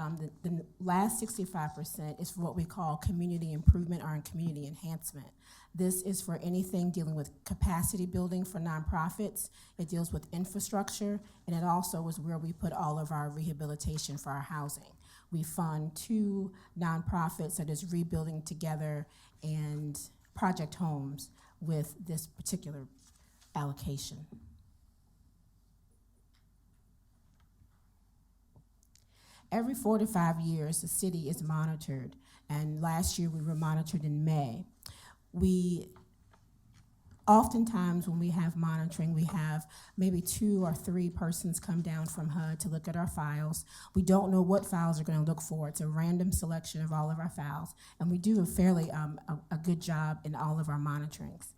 the last 65% is for what we call community improvement or community enhancement. This is for anything dealing with capacity building for nonprofits. It deals with infrastructure, and it also is where we put all of our rehabilitation for our housing. We fund 2 nonprofits that is Rebuilding Together and Project Homes with this particular allocation. Every 4 to 5 years, the city is monitored, and last year we were monitored in May. Oftentimes when we have monitoring, we have maybe 2 or 3 persons come down from HUD to look at our files. We don't know what files are going to look for. It's a random selection of all of our files, and we do a fairly a good job in all of our monitorings.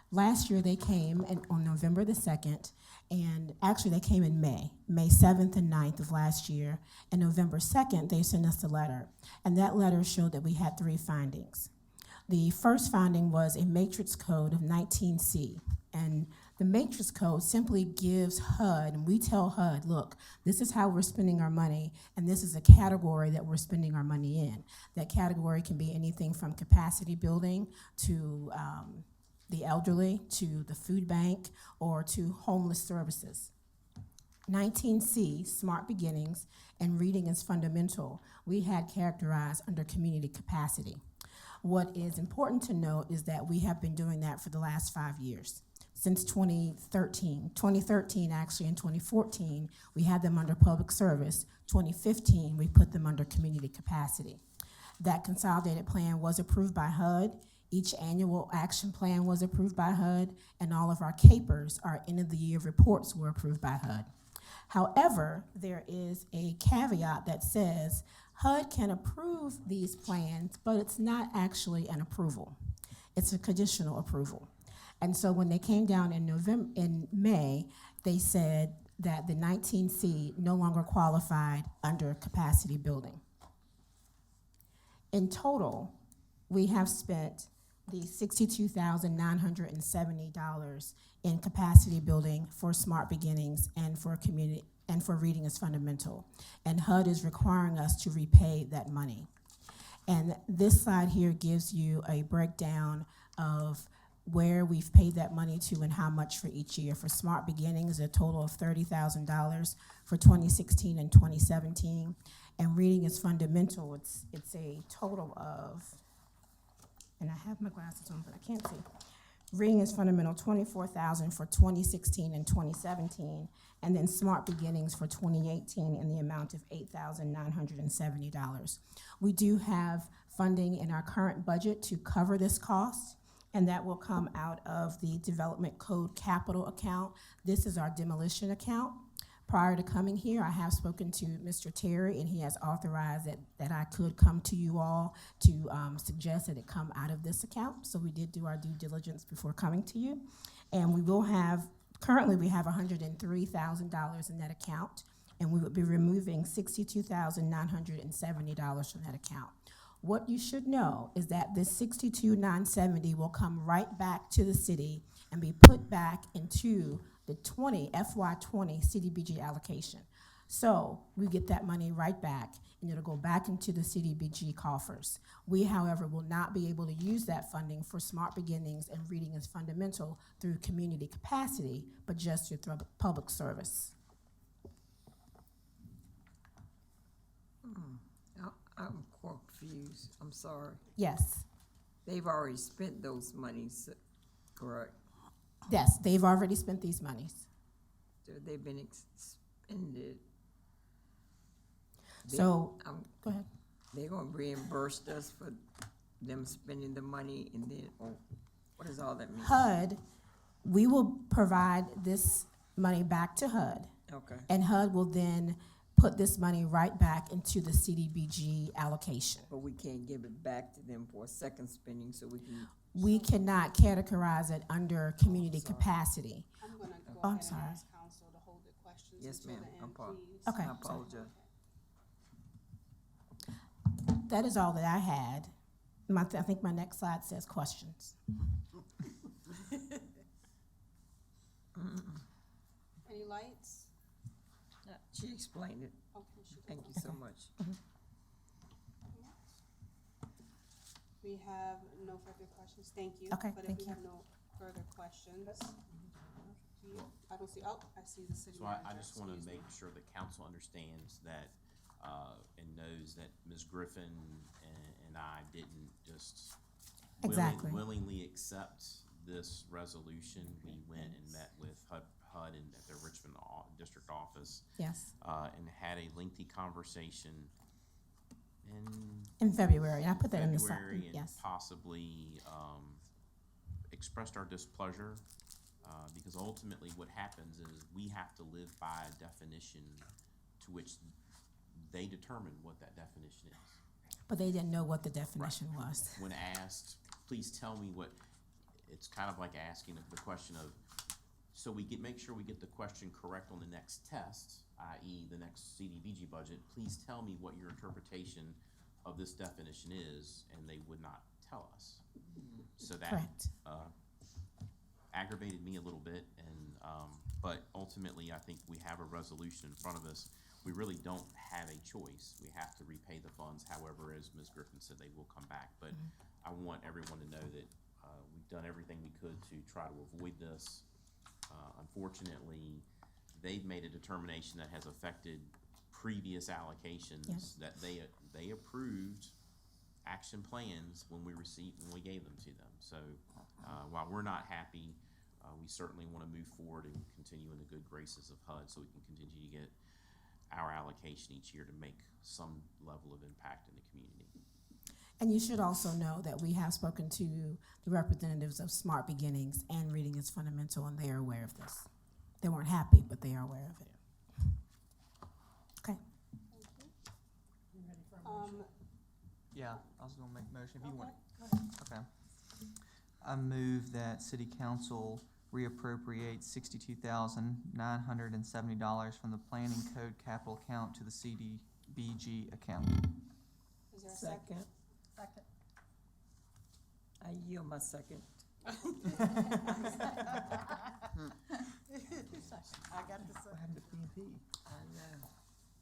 Last year they came on November the 2nd, and actually they came in May 7th and 9th of last year, and November 2nd they sent us a letter, and that letter showed that we had 3 findings. The first finding was a matrix code of 19C, and the matrix code simply gives HUD, and we tell HUD, look, this is how we're spending our money, and this is a category that we're spending our money in. That category can be anything from capacity building to the elderly, to the food bank, or to homeless services. 19C, Smart Beginnings, and Reading is Fundamental, we had characterized under community capacity. What is important to note is that we have been doing that for the last 5 years. Since 2013. 2013, actually, and 2014, we had them under public service. 2015, we put them under community capacity. That consolidated plan was approved by HUD. Each annual action plan was approved by HUD, and all of our CAPERs, our end-of-the-year reports, were approved by HUD. However, there is a caveat that says HUD can approve these plans, but it's not actually an approval. It's a conditional approval. And so when they came down in May, they said that the 19C no longer qualified under capacity building. In total, we have spent the $62,970 in capacity building for Smart Beginnings and for community and for reading is fundamental. And HUD is requiring us to repay that money. And this slide here gives you a breakdown of where we've paid that money to and how much for each year. For Smart Beginnings, a total of $30,000 for 2016 and 2017. And Reading is Fundamental, it's a total of, and I have my glasses on, but I can't see. Reading is Fundamental, $24,000 for 2016 and 2017, and then Smart Beginnings for 2018 in the amount of $8,970. We do have funding in our current budget to cover this cost, and that will come out of the Development Code Capital account. This is our demolition account. Prior to coming here, I have spoken to Mr. Terry, and he has authorized that I could come to you all to suggest that it come out of this account. So we did do our due diligence before coming to you. And we will have, currently we have $103,000 in that account, and we would be removing $62,970 from that account. What you should know is that this $62,970 will come right back to the city and be put back into the FY20 CDBG allocation. So we get that money right back, and it'll go back into the CDBG coffers. We, however, will not be able to use that funding for Smart Beginnings and Reading is Fundamental through community capacity, but just through public service. I'm confused, I'm sorry. Yes, They've already spent those monies, correct? yes, they've already spent these monies. So they've been expended. So, go ahead. They're gonna reimburse us for them spending the money, and then, what does all that mean? HUD, we will provide this money back to HUD, Okay, and HUD will then put this money right back into the CDBG allocation. but we can't give it back to them for a second spending, so we can, We cannot categorize it under community capacity. I'm gonna go I'm ahead and sorry. ask council to hold the questions Yes, until ma'am. the end, please. Okay. I apologize. That is all that I had. I think my next slide says questions. Any lights? She explained it, Okay, she thank you so much. We have no further questions, thank you. Okay, But if thank we you. have no further questions, I don't see, I see the city So manager. I just want to excuse me. make sure the council understands that, and knows that Ms. Griffin and I didn't just Exactly. willingly accept this resolution. We went and met with HUD and at their Richmond district office, Yes, and had a lengthy conversation in February. I put that in the slide. February, and Yes, possibly expressed our displeasure, because ultimately what happens is we have to live by a definition to which they determine what that definition is. but they didn't know what the definition was. When asked, please tell me what, it's kind of like asking the question of, so make sure we get the question correct on the next test, i.e. the next CDBG budget, please tell me what your interpretation of this definition is, and they would not tell us. So that Correct. aggravated me a little bit, and but ultimately I think we have a resolution in front of us. We really don't have a choice. We have to repay the funds. However, as Ms. Griffin said, they will come back. But I want everyone to know that we've done everything we could to try to avoid this. Unfortunately, they've made a determination that has affected previous allocations. Yes. That they approved action plans when we gave them to them. So while we're not happy, we certainly want to move forward and continue in the good graces of HUD so we can continue to get our allocation each year to make some level of impact in the community. And you should also know that we have spoken to the representatives of Smart Beginnings and Reading is Fundamental, and they are aware of this. They weren't happy, but they are aware of it. Okay. You ready for a motion? Yeah, I was gonna make a motion if you want. Go ahead. Okay. I move that city council reappropriate $62,970 from the planning code capital account to the CDBG account. Is there a second? Second, Second. I yield my second. second. I got the second. I know.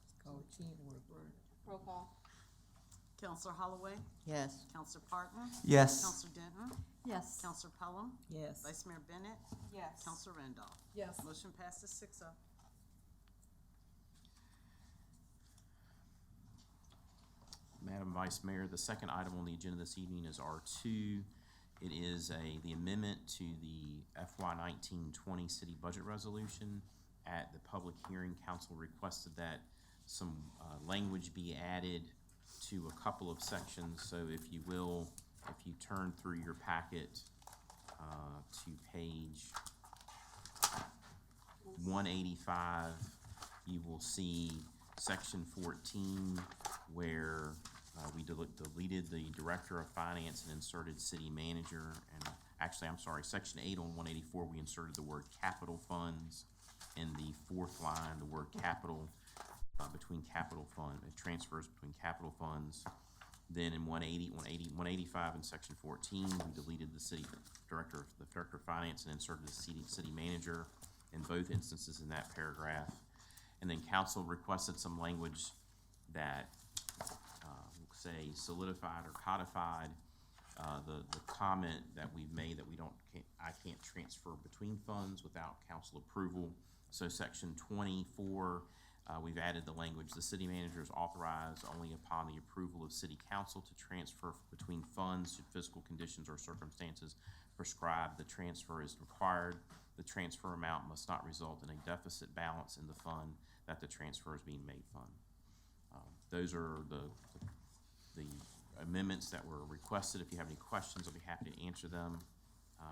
It's called teamwork. Roll call. Counselor Holloway? Yes. Counselor Parton? Yes. Counselor Denton? Yes. Counselor Pelham? Yes. Vice Mayor Bennett? Yes. Counselor Randolph? Yes. Motion passes 6-0. Madam Vice Mayor, the second item on the agenda this evening is R2. It is the amendment to the FY 19-20 city budget resolution. At the public hearing, council requested that some language be added to a couple of sections. So if you will, if you turn through your packet to page 185, you will see section 14 where we deleted the director of finance and inserted city manager. And actually, I'm sorry, section 8 on 184, we inserted the word capital funds. In the fourth line, the word capital between capital fund, transfers between capital funds. Then in 185 in section 14, we deleted the director of finance and inserted the city manager in both instances in that paragraph. And then council requested some language that say solidified or codified the comment that we've made that I can't transfer between funds without council approval. So section 24, we've added the language, the city manager is authorized only upon the approval of city council to transfer between funds should physical conditions or circumstances prescribe the transfer is required. The transfer amount must not result in a deficit balance in the fund that the transfer is being made fund. Those are the amendments that were requested. If you have any questions, I'll be happy to answer them.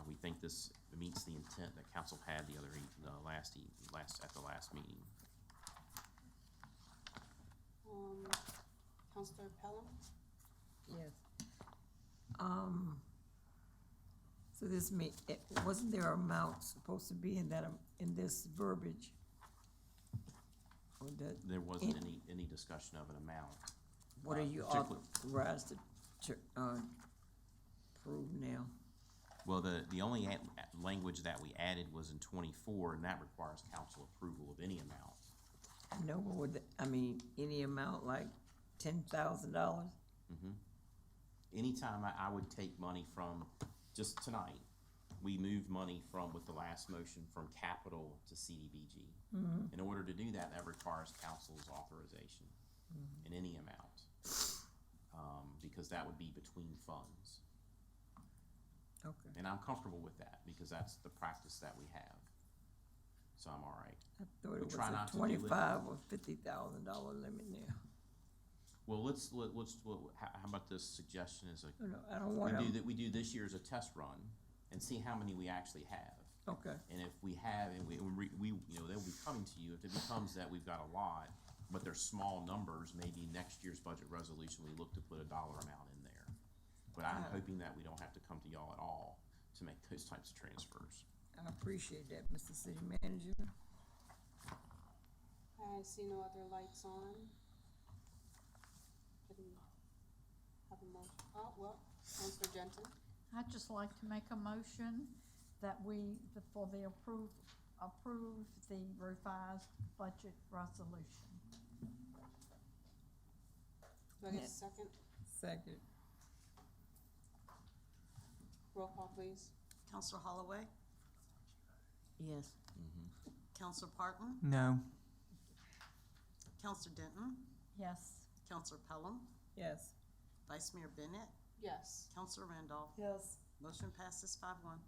We think this meets the intent that council had at the last meeting. Counselor Pelham? Yes. So wasn't there an amount supposed to be in that, in this verbiage? Or There wasn't any discussion of an amount. what are you particularly- authorized to approve now? Well, the only language that we added was in 24, and that requires council approval of any amount. No, but any amount like $10,000? Anytime I would take money from, just tonight, we moved money with the last motion from capital to CDBG. In order to do that, that requires council's authorization in any amount, because that would be between funds. Okay. And I'm comfortable with that because that's the practice that we have. So I'm all right. I thought it was try a not to do it. $25,000 or $50,000 limit there. Well, how about this suggestion is No, I don't want to. we do this year as a test run and see how many we actually have. Okay. And if we have, and we they'll be coming to you. If it becomes that we've got a lot, but they're small numbers, maybe next year's budget resolution, we look to put a dollar amount in there. But I'm hoping that we don't have to come to y'all at all to make those types of transfers. I appreciate that, Mr. City Manager. I see no other lights on. Can we have a motion? Oh, well, Counselor Denton? I'd just like to make a motion that for the approve the revised budget resolution. Do I get a second? Second. Roll call, please. Counselor Holloway? Yes. Counselor Parton? No. Counselor Denton? Yes. Counselor Pelham? Yes. Vice Mayor Bennett? Yes. Counselor Randolph? Yes. Motion passes 5-1.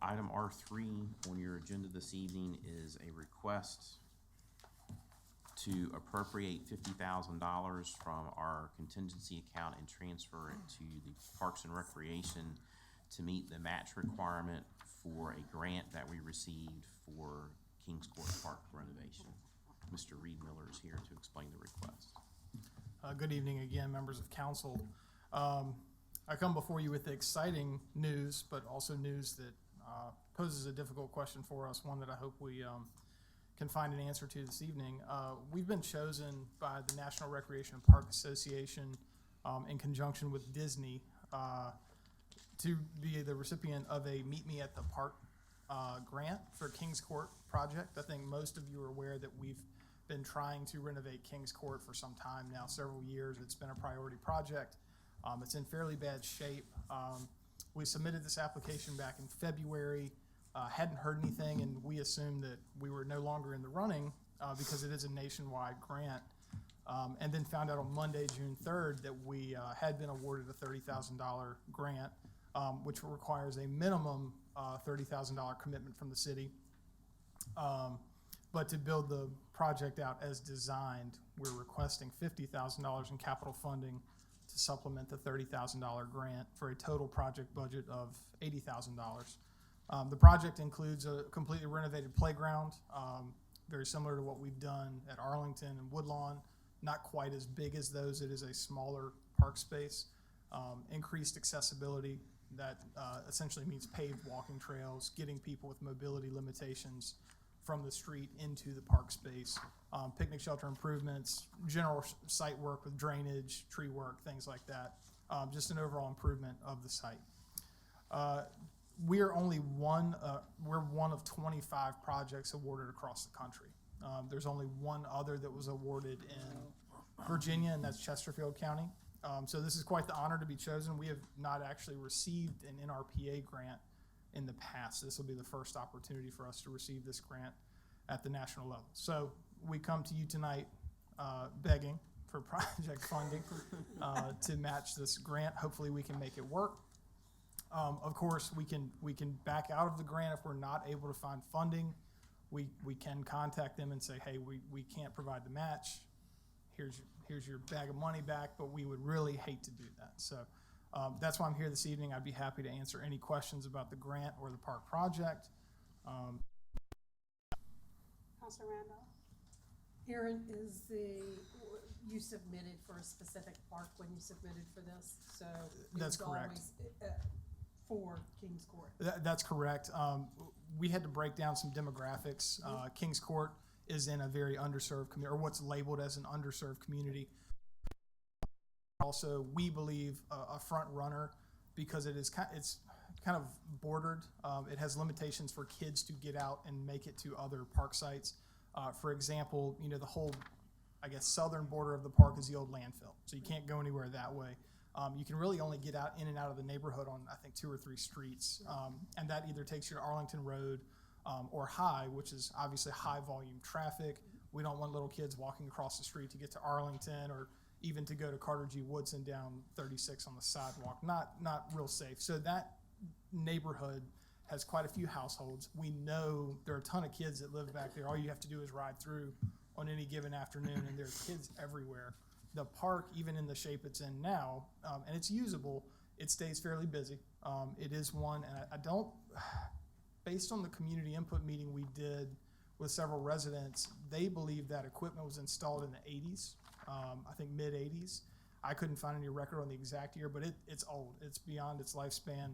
Item R3 on your agenda this evening is a request to appropriate $50,000 from our contingency account and transfer it to the Parks and Recreation to meet the match requirement for a grant that we received for Kings Court Park renovation. Mr. Reed Miller is here to explain the request. Good evening again, members of council. I come before you with exciting news, but also news that poses a difficult question for us, one that I hope we can find an answer to this evening. We've been chosen by the National Recreation and Park Association in conjunction with Disney to be the recipient of a Meet Me at the Park grant for Kings Court project. I think most of you are aware that we've been trying to renovate Kings Court for some time now, several years. It's been a priority project. It's in fairly bad shape. We submitted this application back in February, hadn't heard anything, and we assumed that we were no longer in the running because it is a nationwide grant. And then found out on Monday, June 3rd, that we had been awarded a $30,000 grant, which requires a minimum $30,000 commitment from the city. But to build the project out as designed, we're requesting $50,000 in capital funding to supplement the $30,000 grant for a total project budget of $80,000. The project includes a completely renovated playground, very similar to what we've done at Arlington and Woodlawn. Not quite as big as those. It is a smaller park space. Increased accessibility that essentially means paved walking trails, getting people with mobility limitations from the street into the park space, picnic shelter improvements, general site work with drainage, tree work, things like that. Just an overall improvement of the site. We're one of 25 projects awarded across the country. There's only one other that was awarded in Virginia, and that's Chesterfield County. So this is quite the honor to be chosen. We have not actually received an NRPA grant in the past. This will be the first opportunity for us to receive this grant at the national level. So we come to you tonight begging for project funding to match this grant. Hopefully we can make it work. Of course, we can back out of the grant if we're not able to find funding. We can contact them and say, hey, we can't provide the match. Here's your bag of money back, but we would really hate to do that. So that's why I'm here this evening. I'd be happy to answer any questions about the grant or the park project. Councilor Randolph? Aaron, you submitted for a specific park when you submitted for this, so That's it's correct. always for Kings Court. That's correct. We had to break down some demographics. Kings Court is in a very underserved community, or what's labeled as an underserved community. Also, we believe a front runner because it's kind of bordered. It has limitations for kids to get out and make it to other park sites. For example, the whole, southern border of the park is the old landfill, so you can't go anywhere that way. You can really only get in and out of the neighborhood on, 2 or 3 streets, and that either takes you to Arlington Road or High, which is obviously high volume traffic. We don't want little kids walking across the street to get to Arlington or even to go to Carter G. Woodson down 36 on the sidewalk. Not real safe. So that neighborhood has quite a few households. We know there are a ton of kids that live back there. All you have to do is ride through on any given afternoon, and there are kids everywhere. The park, even in the shape it's in now, and it's usable, it stays fairly busy. It is one, and I don't, based on the community input meeting we did with several residents, they believe that equipment was installed in the 80s, I think mid-80s. I couldn't find any record on the exact year, but it's old. It's beyond its lifespan,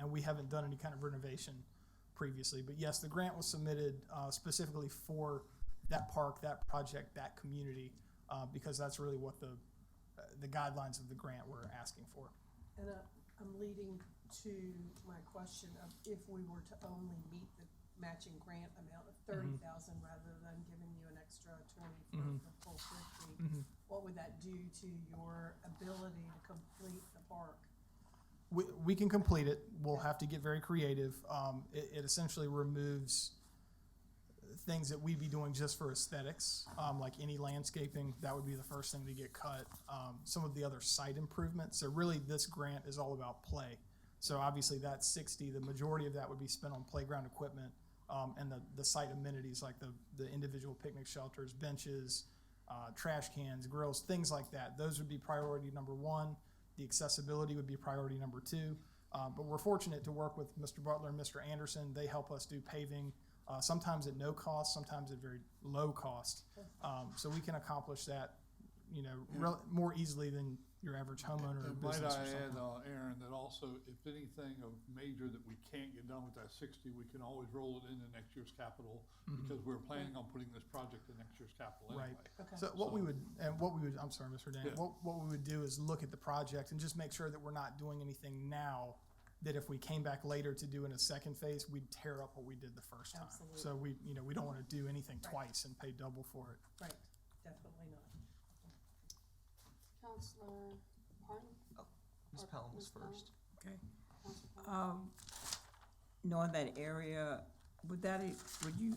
and we haven't done any kind of renovation previously. But yes, the grant was submitted specifically for that park, that project, that community, because that's really what the guidelines of the grant were asking for. And I'm leading to my question of if we were to only meet the matching grant amount of $30,000 rather than giving you an extra 20 for the full 50, what would that do to your ability to complete the park? We can complete it. We'll have to get very creative. It essentially removes things that we'd be doing just for aesthetics, like any landscaping. That would be the first thing to get cut. Some of the other site improvements. So really this grant is all about play. So obviously that's 60. The majority of that would be spent on playground equipment and the site amenities like the individual picnic shelters, benches, trash cans, grills, things like that. Those would be priority number 1. The accessibility would be priority number 2. But we're fortunate to work with Mr. Butler and Mr. Anderson. They help us do paving, sometimes at no cost, sometimes at very low cost. So we can accomplish that, more easily than your average homeowner or And business might or I add, something. Aaron, that also if anything of major that we can't get done with that 60, we can always roll it into next year's capital because we're planning on putting this project in next year's capital anyway. Right. So what we would, I'm sorry, Mr. Dan, Yeah. what we would do is look at the project and just make sure that we're not doing anything now that if we came back later to do in a second phase, we'd tear up what we did the first time. Absolutely. So we don't want to do anything Right. twice and pay double for it. Right, definitely not. Counselor Parton? Ms. Or Pelham was Ms. Pelham? Okay. Counselor Pelham? Knowing that area, would you,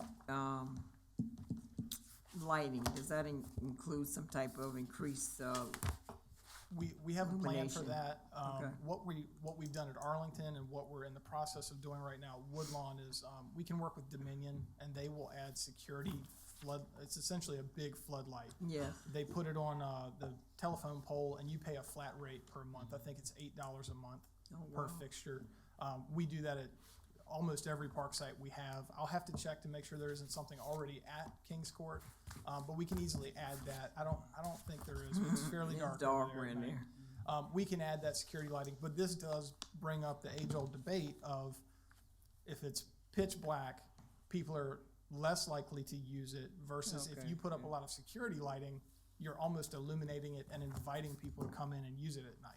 lighting, does that include some type of increased, We have a plan for Illumination. that. Okay. What we've done at Arlington and what we're in the process of doing right now at Woodlawn is, we can work with Dominion and they will add security flood, it's essentially a big floodlight. yes, They put it on, the telephone pole and you pay a flat rate per month. I think it's $8 a month per fixture. We do that at almost every park site we have. I'll have to check to make sure there isn't something already at Kings Court, but we can easily add that. I don't think there is. It's fairly it's dark. darker over there at in night. there. We can add that security lighting, but this does bring up the age-old debate of if it's pitch black, people are less likely to use it versus if Okay, you put up a yeah. lot of security lighting, you're almost illuminating it and inviting people to come in and use it at night.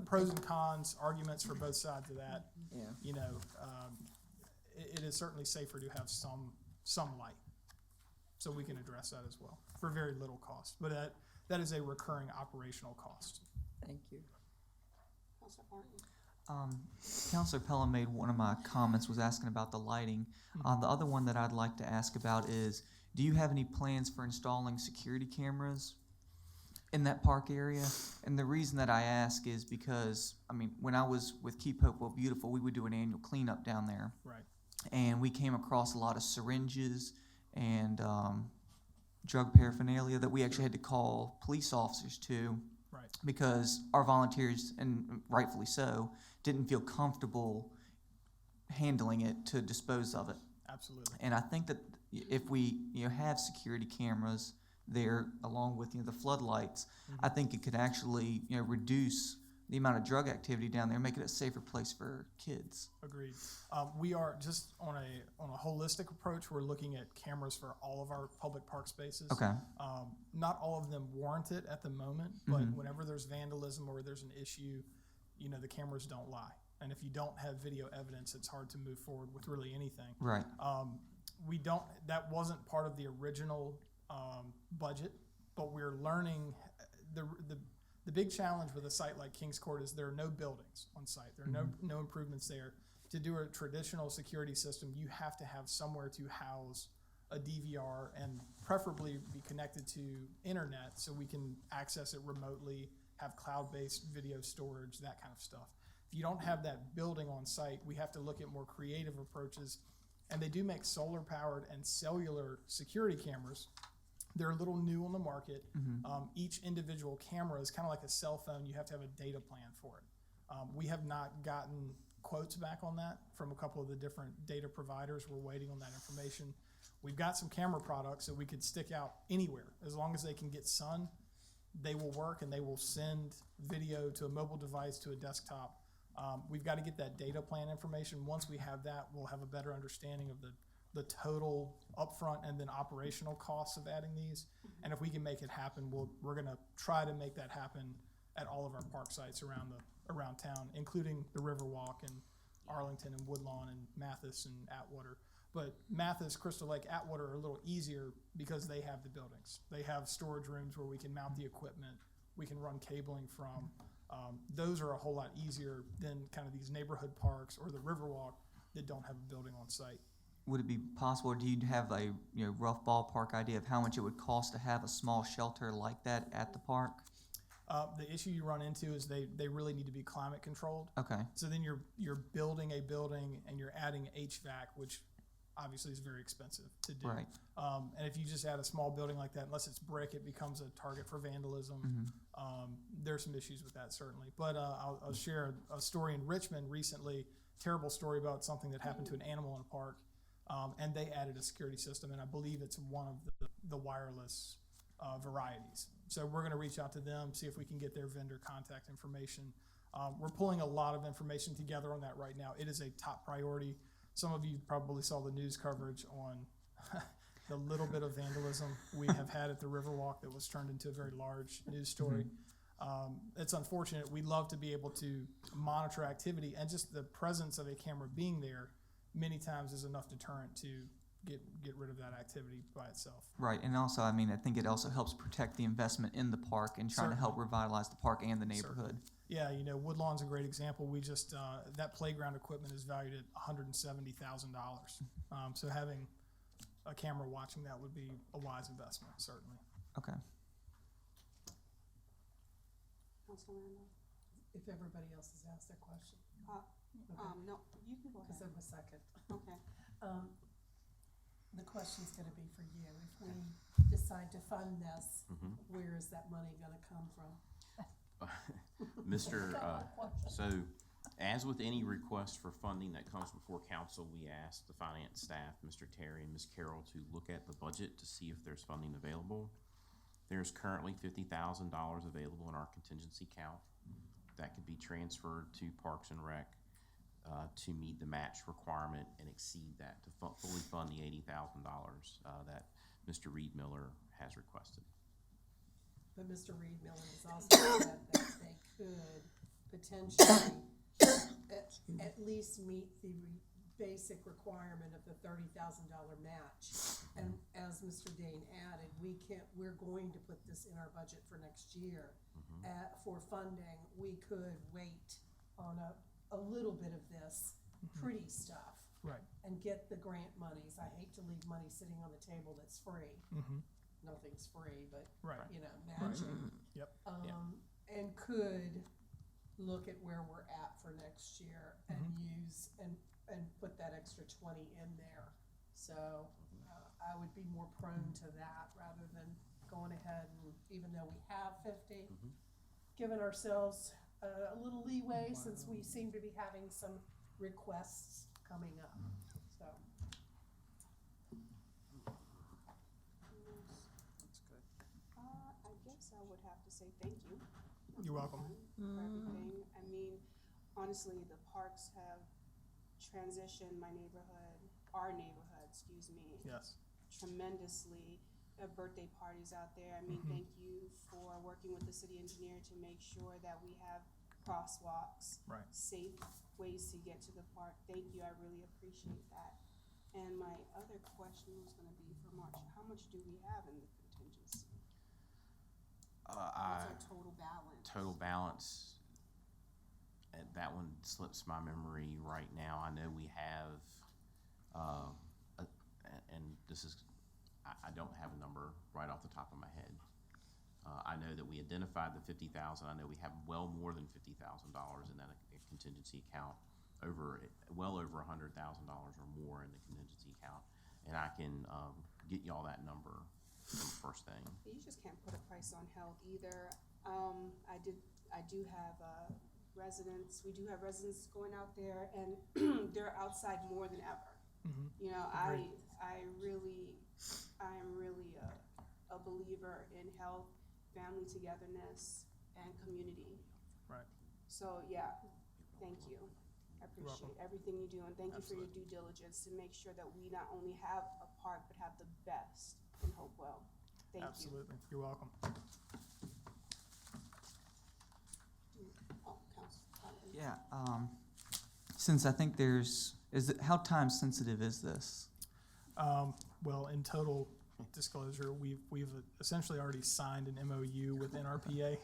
Pros and cons, arguments for both sides of that. Yeah. You know, it is certainly safer to have some light. So we can address that as well for very little cost, but that is a recurring operational cost. Thank you. Counselor Parton? Councilor Pelham made one of my comments, was asking about the lighting. The other one that I'd like to ask about is, do you have any plans for installing security cameras in that park area? And the reason that I ask is because, I mean, when I was with Keep Hopewell Beautiful, we would do an annual cleanup down there. Right. And we came across a lot of syringes and drug paraphernalia that we actually had to call police officers to, Right. because our volunteers, and rightfully so, didn't feel comfortable handling it to dispose of it. Absolutely. And I think that if we have security cameras there along with the floodlights, I think it could actually reduce the amount of drug activity down there, make it a safer place for kids. Agreed. We are just on a holistic approach. We're looking at cameras for all of our public park spaces. Okay. Not all of them warrant it at the moment, but whenever there's vandalism or there's an issue, the cameras don't lie. And if you don't have video evidence, it's hard to move forward with really anything. Right. That wasn't part of the original budget, but we're learning. The big challenge with a site like Kings Court is there are no buildings on site. There are no improvements there. To do a traditional security system, you have to have somewhere to house a DVR and preferably be connected to internet so we can access it remotely, have cloud-based video storage, that kind of stuff. If you don't have that building on site, we have to look at more creative approaches. And they do make solar-powered and cellular security cameras. They're a little new on the market. Each individual camera is kind of like a cell phone. You have to have a data plan for it. We have not gotten quotes back on that from a couple of the different data providers. We're waiting on that information. We've got some camera products that we could stick out anywhere. As long as they can get sun, they will work and they will send video to a mobile device, to a desktop. We've got to get that data plan information. Once we have that, we'll have a better understanding of the total upfront and then operational costs of adding these. And if we can make it happen, we're going to try to make that happen at all of our park sites around town, including the Riverwalk and Arlington and Woodlawn and Mathis and Atwater. But Mathis, Crystal Lake, Atwater are a little easier because they have the buildings. They have storage rooms where we can mount the equipment, we can run cabling from. Those are a whole lot easier than kind of these neighborhood parks or the Riverwalk that don't have a building on site. Would it be possible, or do you have a rough ballpark idea of how much it would cost to have a small shelter like that at the park? The issue you run into is they really need to be climate controlled. Okay. So then you're building a building and you're adding HVAC, which obviously is very expensive to do. Right. And if you just add a small building like that, unless it's brick, it becomes a target for vandalism. There's some issues with that, certainly. But I'll share a story in Richmond recently, terrible story about something that happened to an animal in a park. And they added a security system, and I believe it's one of the wireless varieties. So we're going to reach out to them, see if we can get their vendor contact information. We're pulling a lot of information together on that right now. It is a top priority. Some of you probably saw the news coverage on the little bit of vandalism we have had at the Riverwalk that was turned into a very large news story. It's unfortunate. We'd love to be able to monitor activity, and just the presence of a camera being there many times is enough deterrent to get rid of that activity by itself. Right, and also, I mean, I think it also helps protect the investment in the park and trying to help revitalize the park and the neighborhood. Yeah, you know, Woodlawn's a great example. We just, that playground equipment is valued at $170,000. So having a camera watching that would be a wise investment, certainly. Okay. Councilman Randolph? If everybody else has asked their question. No, you can go Because ahead. I'm a second. Okay. The question's gonna be for you. If we decide to fund this, where is that money gonna come from? So, as with any request for funding that comes before council, we ask the finance staff, Mr. Terry and Ms. Carroll, to look at the budget to see if there's funding available. There's currently $50,000 available in our contingency account that could be transferred to Parks and Rec to meet the match requirement and exceed that, to fully fund the $80,000 that Mr. Reed Miller has requested. But Mr. Reed Miller has also said that they could potentially at least meet the basic requirement of the $30,000 match. And as Mr. Dane added, we're going to put this in our budget for next year. For funding, we could wait on a little bit of this pretty stuff. Right. And get the grant monies. I hate to leave money sitting on the table that's free. Nothing's free, but, you know, matching. Yep. And could look at where we're at for next year and use and put that extra 20 in there. So I would be more prone to that rather than going ahead and, even though we have 50, giving ourselves a little leeway since we seem to be having some requests coming up. So. I guess I would have to say thank you. You're welcome. For everything. I mean, honestly, the parks have transitioned our neighborhood, Yes. tremendously. Birthday parties out there. I mean, thank you for working with the city engineer to make sure that we have crosswalks, safe ways to get to the park. Thank you, I really appreciate that. And my other question was gonna be for March, how much do we have in the contingency? What's our total balance? Total balance, that one slips my memory right now. I know we have, and this is, I don't have a number right off the top of my head. I know that we identified the 50,000. I know we have well more than $50,000 in that contingency account, well over $100,000 or more in the contingency account, and I can get y'all that number first thing. You just can't put a price on health either. I do have residents. We do have residents going out there, and they're outside more than ever. You know, I am really a believer in health, family togetherness, and community. Right. So yeah, thank you. I appreciate everything you do, and thank you for your due diligence to make sure that we not only have a park, but have the best in Hopewell. Thank you. Absolutely. You're welcome. Yeah, since I think how time sensitive is this? Well, in total disclosure, we've essentially already signed an MOU with NRPA.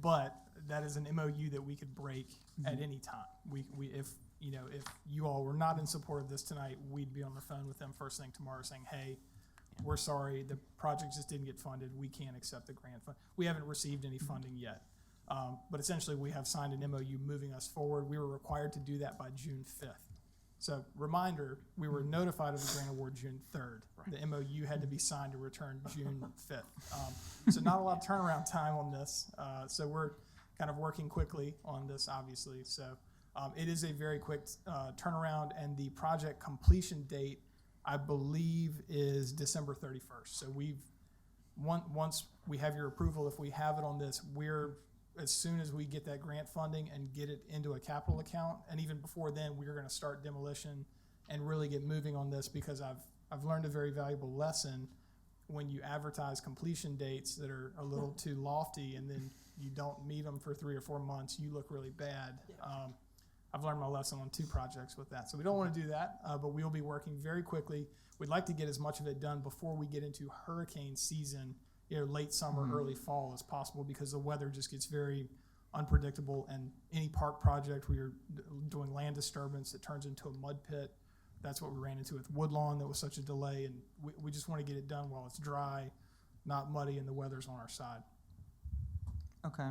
But that is an MOU that we could break at any time. If you all were not in support of this tonight, we'd be on the phone with them first thing tomorrow saying, hey, we're sorry, the project just didn't get funded. We can't accept the grant fund. We haven't received any funding yet. But essentially, we have signed an MOU moving us forward. We were required to do that by June 5th. So, reminder, we were notified of the grant award June 3rd. The MOU had to be signed to return June 5th. So not a lot of turnaround time on this. So we're kind of working quickly on this, obviously. So it is a very quick turnaround, and the project completion date, I believe, is December 31st. So once we have your approval, if we have it on this, as soon as we get that grant funding and get it into a capital account, and even before then, we're going to start demolition and really get moving on this, because I've learned a very valuable lesson. when you advertise completion dates that are a little too lofty and then you don't meet them for 3 or 4 months, you look really bad. I've learned my lesson on 2 projects with that. So we don't want to do that, but we'll be working very quickly. We'd like to get as much of it done before we get into hurricane season, late summer, early fall as possible, because the weather just gets very unpredictable. And any park project where you're doing land disturbance that turns into a mud pit, that's what we ran into with Woodlawn. That was such a delay, and we just want to get it done while it's dry, not muddy, and the weather's on our side. Okay.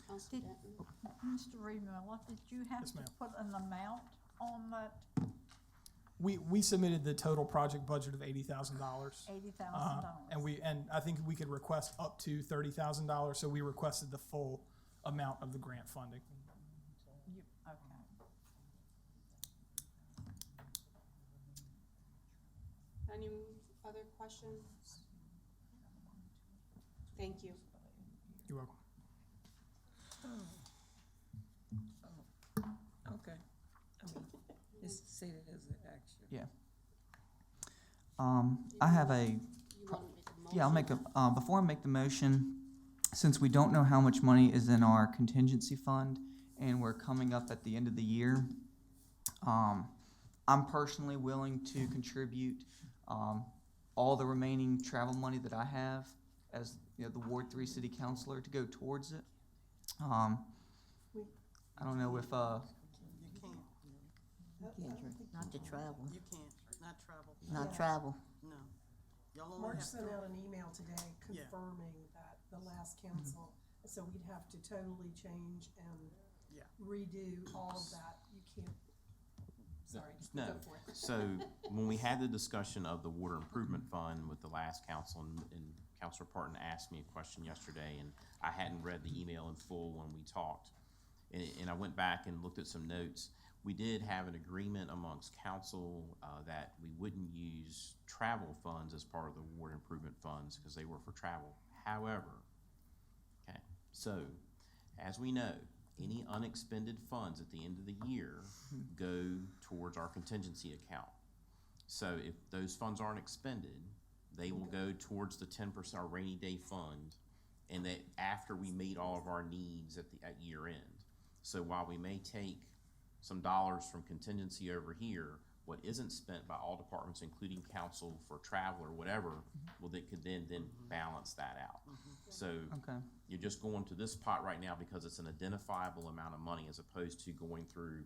Council Did- Denton? Mr. Remiller, did you have Yes, to ma'am. put an amount on that We submitted the total project budget of $80,000. $80,000? And I think we could request up to $30,000, so we requested the full amount of the grant funding. Okay. Any other questions? Thank you. You're welcome. Okay. I mean, just say that as an action. Yeah. I have a, You want to make a motion? yeah, I'll make a, before I make the motion, since we don't know how much money is in our contingency fund and we're coming up at the end of the year, I'm personally willing to contribute, all the remaining travel money that I have as, the Ward 3 City Councilor to go towards it. I don't know if, You can't, Not to travel, you can't, not travel. not travel. No. Y'all only Mark have sent 3. out an email today Yeah. confirming that the last council, so we'd have to totally change and Yeah. redo all of that. You can't, sorry, No. go for it. So when we had the discussion of the water improvement fund with the last council, and Councilor Parton asked me a question yesterday, and I hadn't read the email in full when we talked. And I went back and looked at some notes. We did have an agreement amongst council that we wouldn't use travel funds as part of the water improvement funds because they were for travel. However, okay, so as we know, any unexpended funds at the end of the year go towards our contingency account. So if those funds aren't expended, they will go towards the 10% our rainy day fund, and that after we meet all of our needs at year end. So while we may take some dollars from contingency over here, what isn't spent by all departments, including council for travel or whatever, well, they could then balance that out. So okay. you're just going to this pot right now because it's an identifiable amount of money as opposed to going through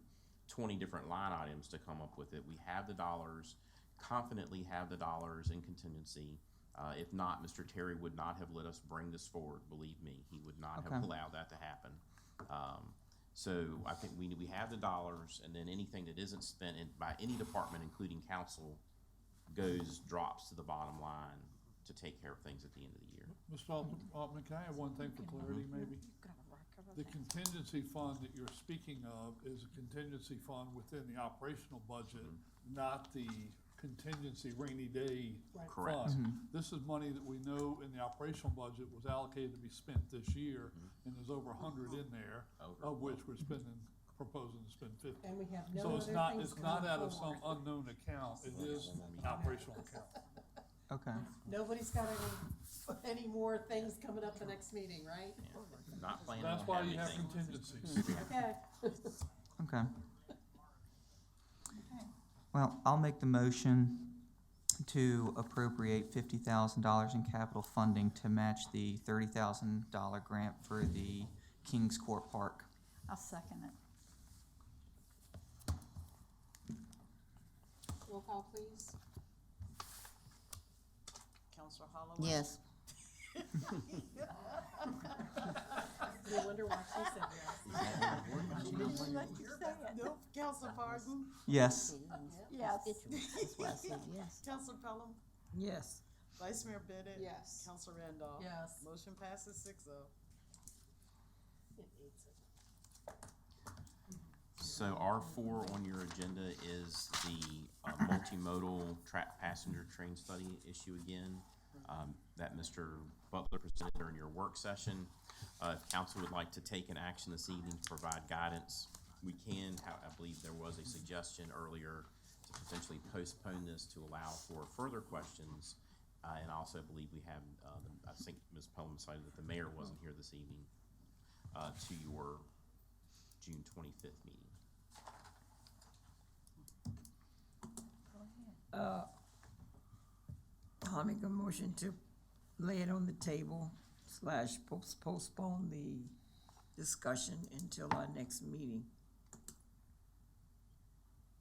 20 different line items to come up with it. We have the dollars, confidently have the dollars in contingency. If not, Mr. Terry would not have let us bring this forward, believe me. He would not have Okay. allowed that to happen. So I think we have the dollars, and then anything that isn't spent by any department, including council, drops to the bottom line to take care of things at the end of the year. Mr. Altman, can I have one thing for clarity, maybe? The contingency fund that you're speaking of is a contingency fund within the operational budget, not the contingency rainy day Right. Correct. fund. This is money that we know in the operational budget was allocated to be spent this year, and there's over 100 in there, of which we're proposing to spend 50. And we have no So other it's things not, it's not coming out of some forward. unknown account, it is an operational account. Okay. Nobody's got any more things coming up the next meeting, right? Not planning on That's why having you have anything. contingencies. Okay. Okay. Well, I'll make the motion to appropriate $50,000 in capital funding to match the $30,000 grant for the Kings Court Park. I'll second it. Roll call, please. Counselor Holloway? Yes. No wonder why she said yes. Nope. Counselor Parton? Yes. Yes. That's why I said yes. Counselor Pelham? Yes. Vice Mayor Bennett? Yes. Counselor Randolph? Yes. Motion passes 6-0. So R4 on your agenda is the multimodal passenger train study issue again, that Mr. Butler presented during your work session. If council would like to take an action this evening to provide guidance, we can. I believe there was a suggestion earlier to potentially postpone this to allow for further questions And I also believe we have, I think Ms. Pelham cited that the mayor wasn't here this evening, to your June 25th meeting. I'll make a motion to lay it on the table / postpone the discussion until our next meeting.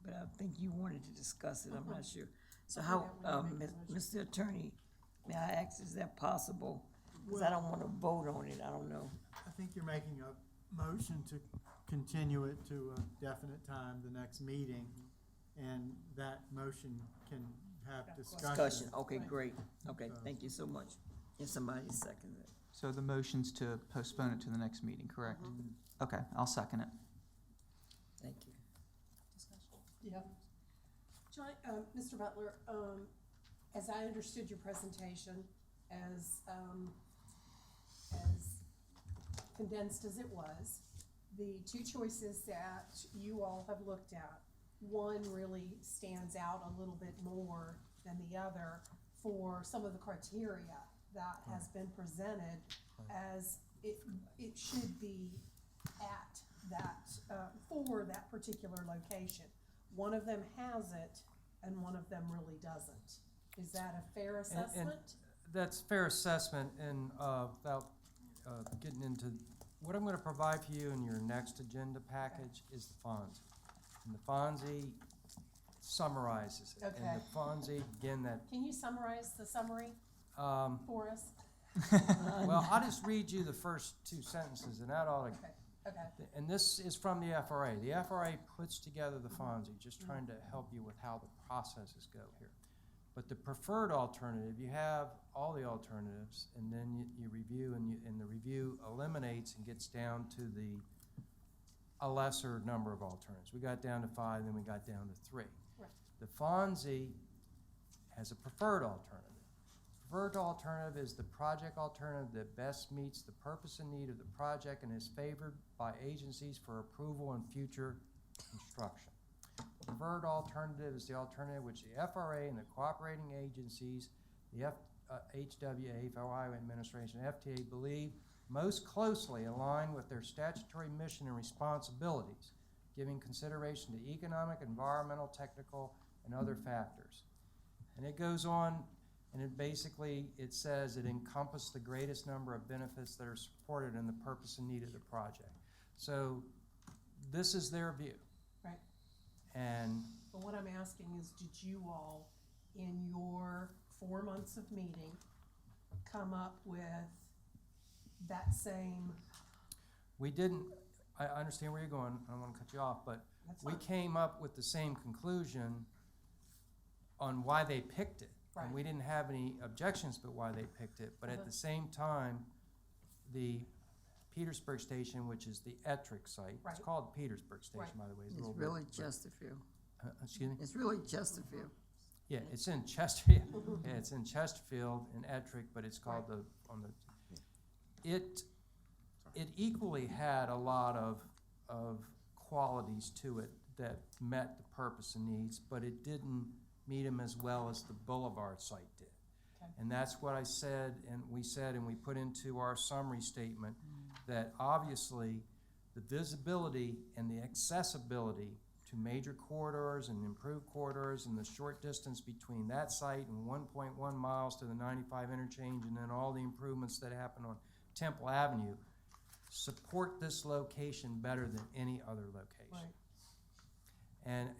But I think you wanted to discuss it, I'm not sure. So how, Mr. Attorney, may I ask, is that possible? Because I don't want to vote on it, I don't know. I think you're making a motion to continue it to a definite time, the next meeting, and that motion can have discussion. Okay, great, okay, thank you so much. If somebody seconds it. So the motion's to postpone it to the next meeting, correct? Okay, I'll second it. Thank you. Yeah. John, Mr. Butler, as I understood your presentation, as condensed as it was, the two choices that you all have looked at, one really stands out a little bit more than the other for some of the criteria that has been presented as it should be at that, for that particular location. One of them has it, and one of them really doesn't. Is that a fair assessment? That's fair assessment, and without getting into, what I'm gonna provide for you in your next agenda package is the FONSI. And the FONSI summarizes it. Okay. And the FONSI, again, that, Can you summarize the summary for us? well, I'll just read you the first two sentences, and that ought to, Okay. and this is from the FRA. The FRA puts together the FONSI, just trying to help you with how the processes go here. But the preferred alternative, you have all the alternatives, and then you review, and the review eliminates and gets down to a lesser number of alternatives. We got down to 5, then we got down to 3. Right. The FONSI has a preferred alternative. Preferred alternative is the project alternative that best meets the purpose and need of the project and is favored by agencies for approval and future construction. The preferred alternative is the alternative which the FRA and the cooperating agencies, the HWA, Federal Highway Administration, FTA, believe most closely align with their statutory mission and responsibilities, giving consideration to economic, environmental, technical, and other factors. And it goes on, and it says it encompassed the greatest number of benefits that are supported in the purpose and need of the project. So this is their view. Right. And But what I'm asking is, did you all, in your 4 months of meeting, come up with that same? we didn't, I understand where you're going, I don't want to cut you off, but That's we fine. came up with the same conclusion on why they picked it. Right. And we didn't have any objections but why they picked it, but at the same time, the Petersburg Station, which is the Ettrick site, it's Right. called Petersburg Station, Right. by the way. It's little really bit, but- Chesterfield. Excuse me? It's really Chesterfield. Yeah, it's in Chesterfield, yeah, it's in Chesterfield and Ettrick, but it's called it equally had a lot of qualities to it that met the purpose and needs, but it didn't meet them as well as the Boulevard site did. Okay. And that's what I said, and we put into our summary statement, that obviously the visibility and the accessibility to major corridors and improved corridors and the short distance between that site and 1.1 miles to the 95 interchange, and then all the improvements that happen on Temple Avenue support this location better than any other location. Right.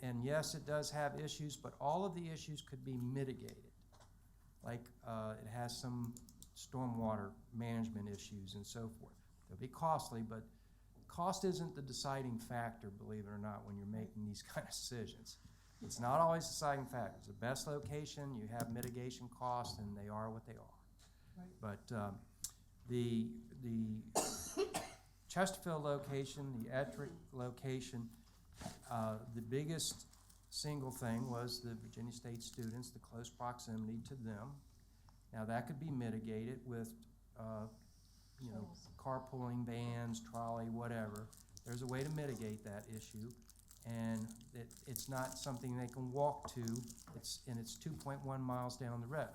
And yes, it does have issues, but all of the issues could be mitigated. Like, it has some stormwater management issues and so forth. They'll be costly, but cost isn't the deciding factor, believe it or not, when you're making these kind of decisions. It's not always the deciding factor. It's the best location, you have mitigation costs, and they are what they are. Right. But the Chesterfield location, the Ettrick location, the biggest single thing was the Virginia State students, the close proximity to them. Now, that could be mitigated with, carpooling, vans, trolley, whatever. There's a way to mitigate that issue, and it's not something they can walk to. It's 2.1 miles down the road.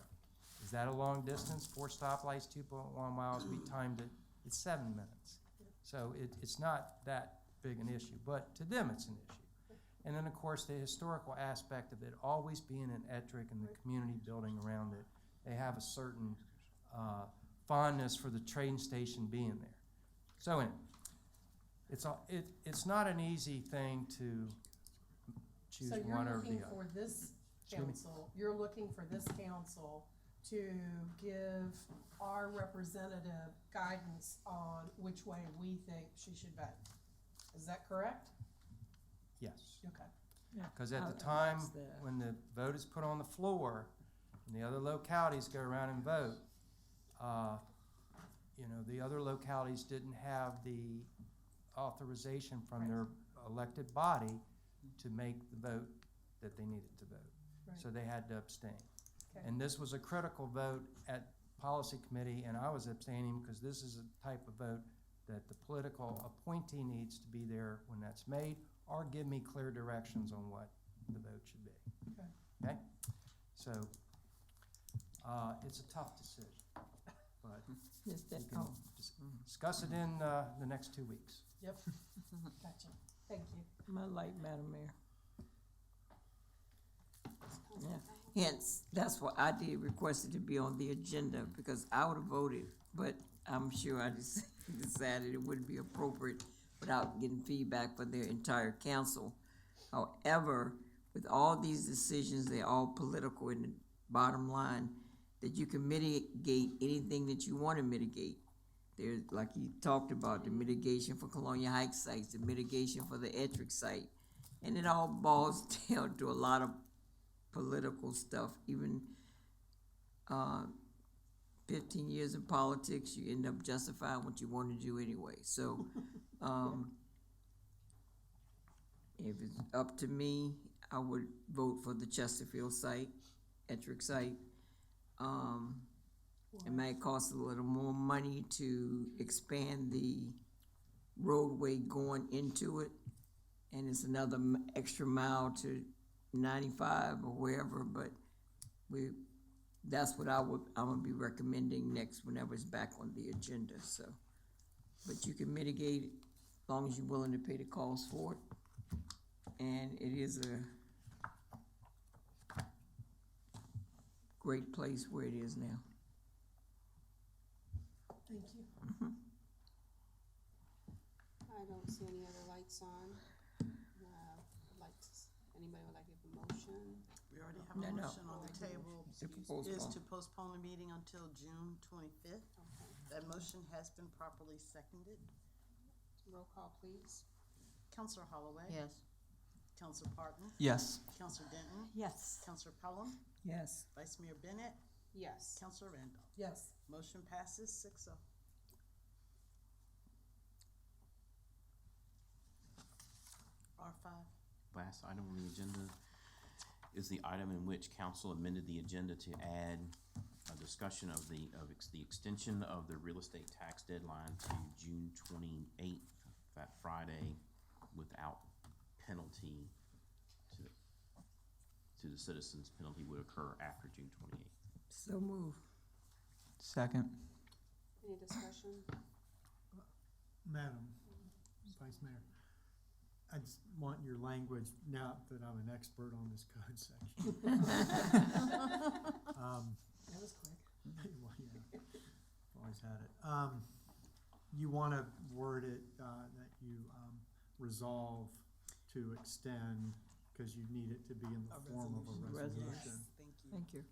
Is that a long distance? 4 stoplights, 2.1 miles, we timed it, it's 7 minutes. So it's not that big an issue, but to them it's an issue. And then, of course, the historical aspect of it always being in Ettrick and the community building around it. They have a certain fondness for the train station being there. So anyway, it's not an easy thing to choose So one or the other. you're looking for this council, you're looking for this council to give our representative guidance on which way we think she should vote. Is that correct? Yes. Okay. Because at the time, when the vote is put on the floor, and the other localities go around and vote, the other localities didn't have the authorization from their elected body to make the vote that they needed to vote. Right. So they had to abstain. Okay. And this was a critical vote at policy committee, and I was abstaining because this is a type of vote that the political appointee needs to be there when that's made, or give me clear directions on what the vote should be. Okay. Okay? So, it's a tough decision, but Yes, we that, can discuss it in the next 2 weeks. Yep. Gotcha. Thank you. my light, Madam Mayor. Yeah. Hence, that's why I did request it to be on the agenda, because I would have voted, but I'm sure I just decided it wouldn't be appropriate without getting feedback from their entire council. However, with all these decisions, they're all political in the bottom line, that you can mitigate anything that you want to mitigate. There's, like you talked about, the mitigation for Colonial Heights sites, the mitigation for the Ettrick site, and it all boils down to a lot of political stuff. Even 15 years in politics, you end up justifying what you want to do anyway. So, if it's up to me, I would vote for the Chesterfield site, Ettrick site. It might cost a little more money to expand the roadway going into it, and it's another extra mile to 95 or wherever, but that's what I'm gonna be recommending next whenever it's back on the agenda, so. But you can mitigate it as long as you're willing to pay the cost for it. And it is a great place where it is now. Thank you. I don't see any other lights on. Anybody would like to give a motion? We already have a No. motion on the table, To postpone. is to postpone the meeting until June 25th. Okay. That motion has been properly seconded. Roll call, please. Counselor Holloway? Yes. Counselor Parton? Yes. Counselor Denton? Yes. Counselor Pelham? Yes. Vice Mayor Bennett? Yes. Counselor Randolph? Yes. Motion passes 6-0. R5. Last item on the agenda is the item in which council amended the agenda to add a discussion of the extension of the real estate tax deadline to June 28th, that Friday, without penalty to the citizens. Penalty would occur after June 28th. So move. Second. Any discussion? Madam Vice Mayor, I just want your language, now that I'm an expert on this code section. That was quick. Well, yeah, always had it. You want to word it that you resolve to extend, because you need it to be in the form of a resolution. Thank you. Thank you.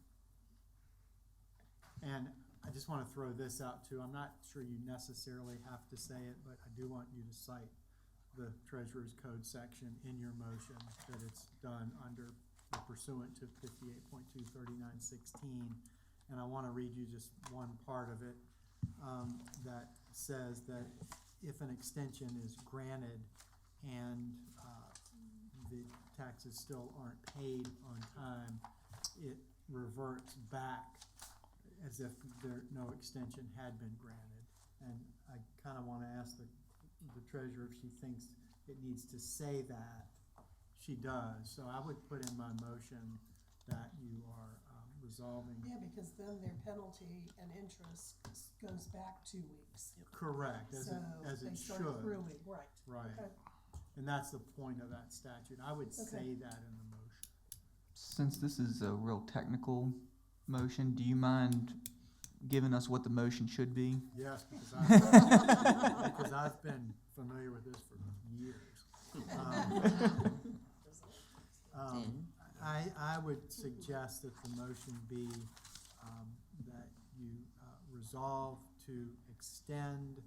And I just want to throw this out too. I'm not sure you necessarily have to say it, but I do want you to cite the Treasurer's Code section in your motion, that it's done under pursuant to 58.23916. And I want to read you just one part of it that says that if an extension is granted and the taxes still aren't paid on time, it reverts back as if no extension had been granted. And I kind of want to ask the treasurer if she thinks it needs to say that. She does. So I would put in my motion that you are resolving. Yeah, because then their penalty and interest goes back 2 weeks. Correct, as So it they should. start accruing, right. Right. Okay. And that's the point of that statute. I would Okay. say that in the motion. Since this is a real technical motion, do you mind giving us what the motion should be? Yes, because I've been familiar with this for years. I would suggest that the motion be that you resolve to extend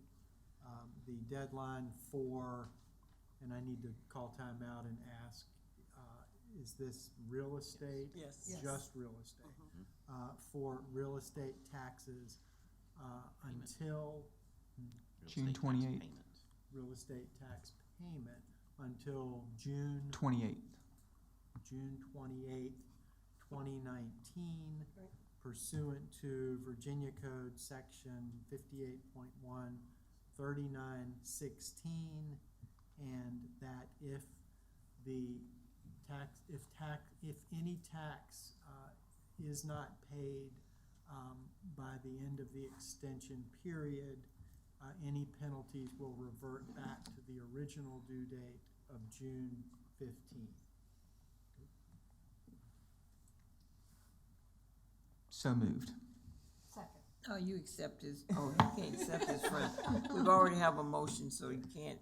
the deadline for, and I need to call time out and ask, is this real estate? Yes. Yes. Just real estate. For real estate taxes until Real June estate tax 28th. payment. real estate tax payment until June 28th. 28th, 2019, Right. pursuant to Virginia Code Section 58.1, 3916, and that if the if any tax is not paid by the end of the extension period, any penalties will revert back to the original due date of June 15th. So moved. Second. Oh, you accept his, oh, you can't accept his friend. We've already have a motion, so you can't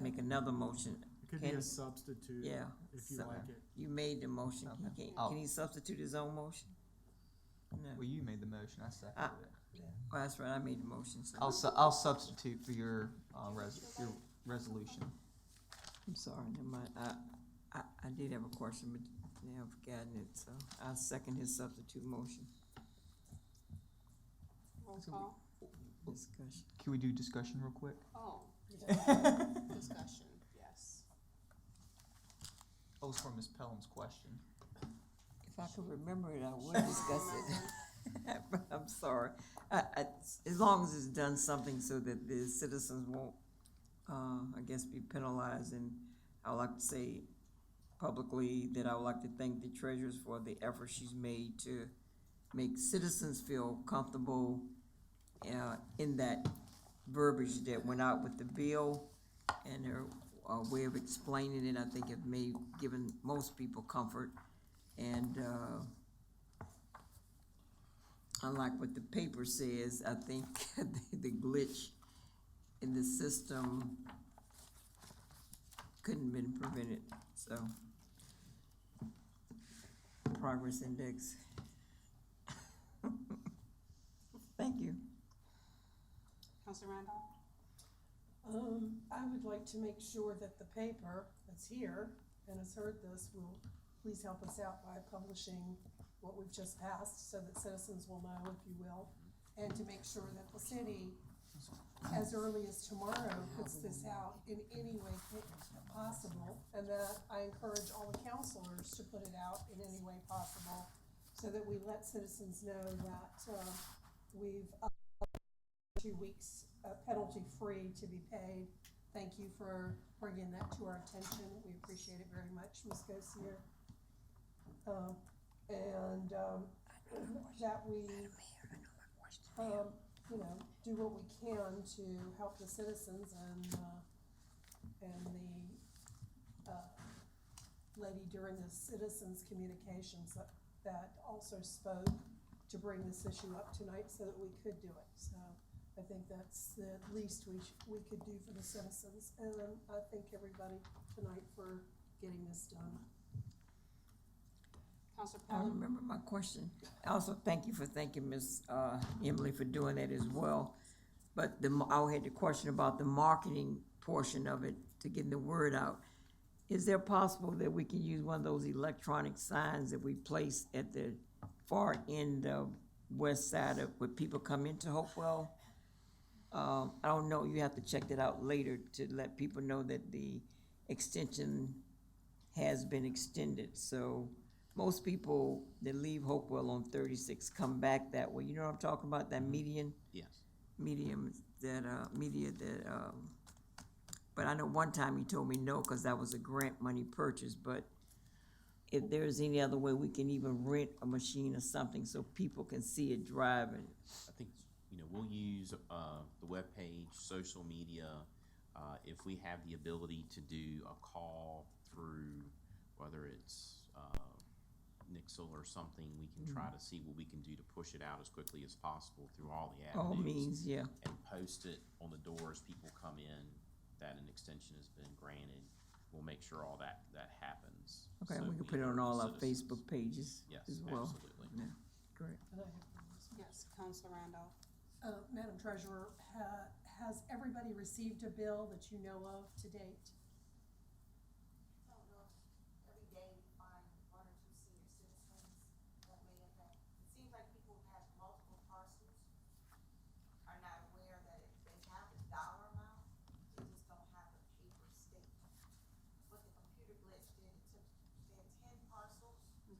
make another motion. It could be Can- a substitute, Yeah. if you so- like it. You made the motion. Okay. Can he substitute his own motion? No. Well, you made the motion. I seconded it. Oh, that's right, I made the motion, so. I'll substitute for your your resolution. I'm sorry, never mind. I did have a question, but now I've forgotten it, so I'll second his substitute motion. Roll call. Discussion. Can we do discussion real quick? Oh, discussion, yes. Oh, it's for Ms. Pelham's question. If I could remember it, I would discuss it. But I'm sorry. As long as it's done something so that the citizens won't, I guess, be penalized, and I would like to say publicly that I would like to thank the treasurers for the effort she's made to make citizens feel comfortable in that verbiage that went out with the bill, and her way of explaining it, I think, have given most people comfort. And unlike what the paper says, I think the glitch in the system couldn't have been prevented, so. Progress index. Thank you. Counselor Randolph? I would like to make sure that the paper that's here and has heard this will please help us out by publishing what we've just passed so that citizens will know, if you will, and to make sure that the city, as early as tomorrow, puts this out in any way possible, and that I encourage all the counselors to put it out in any way possible so that we let citizens know that we've 2 weeks penalty-free to be paid. Thank you for bringing that to our attention. We appreciate it very much, Ms. Gosier. That we, do what we can to help the citizens, and the lady during the citizens communications that also spoke to bring this issue up tonight so that we could do it. So I think that's the least we could do for the citizens, and I thank everybody tonight for getting this done. Counselor I Pelham? remember my question. Also, thank you for thanking Ms. Emily for doing that as well. But I had the question about the marketing portion of it, to getting the word out. Is there possible that we can use one of those electronic signs that we place at the far end of west side of, where people come into Hopewell? I don't know, you have to check that out later to let people know that the extension has been extended. So most people that leave Hopewell on 36 come back that way. You know what I'm talking about, that median? Yes. Medium, but I know one time he told me no, because that was a grant money purchase, but if there's any other way we can even rent a machine or something so people can see it driving. I think, we'll use, the webpage, social media. If we have the ability to do a call through, whether it's, Nixle or something, we can try to see what we can do to push it out as quickly as possible through all the All avenues. means, yeah. And post it on the doors, people come in, that an extension has been granted. We'll make sure all that happens. Okay, So we can put it we on alert all our citizens. Facebook pages Yes, as well. absolutely. Yeah, great. And I have one as well. Yes, Counselor Randolph. Madam Treasurer, has everybody received a bill that you know of to date? I don't know if every day we find one or two senior citizens that may have had, it seems like people who have multiple parcels are not aware that they have the dollar amount, they just don't have the paper statement. What the computer glitch did, they had 10 parcels, it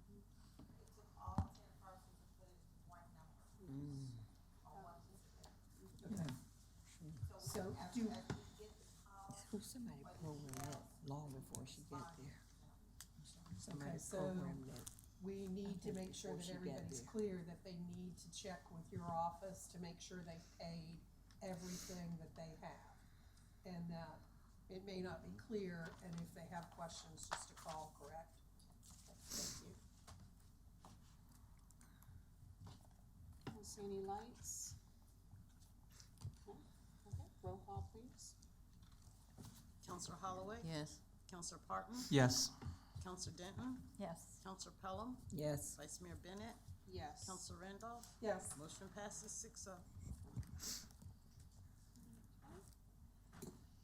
took all 10 parcels and put it into one number. On one piece of paper. So As do, we get the call, Somebody program that long before she get there. Somebody Okay, so- program that. we need to make sure Before that she got everybody's there. clear that they need to check with your office to make sure they paid everything that they have. And that it may not be clear, and if they have questions, just to call, correct? Thank you. Don't see any lights. No? Okay, roll call, please. Counselor Holloway? Yes. Counselor Parton? Yes. Counselor Denton? Yes. Counselor Pelham? Yes. Vice Mayor Bennett? Yes. Counselor Randolph? Yes, Motion passes 6-0.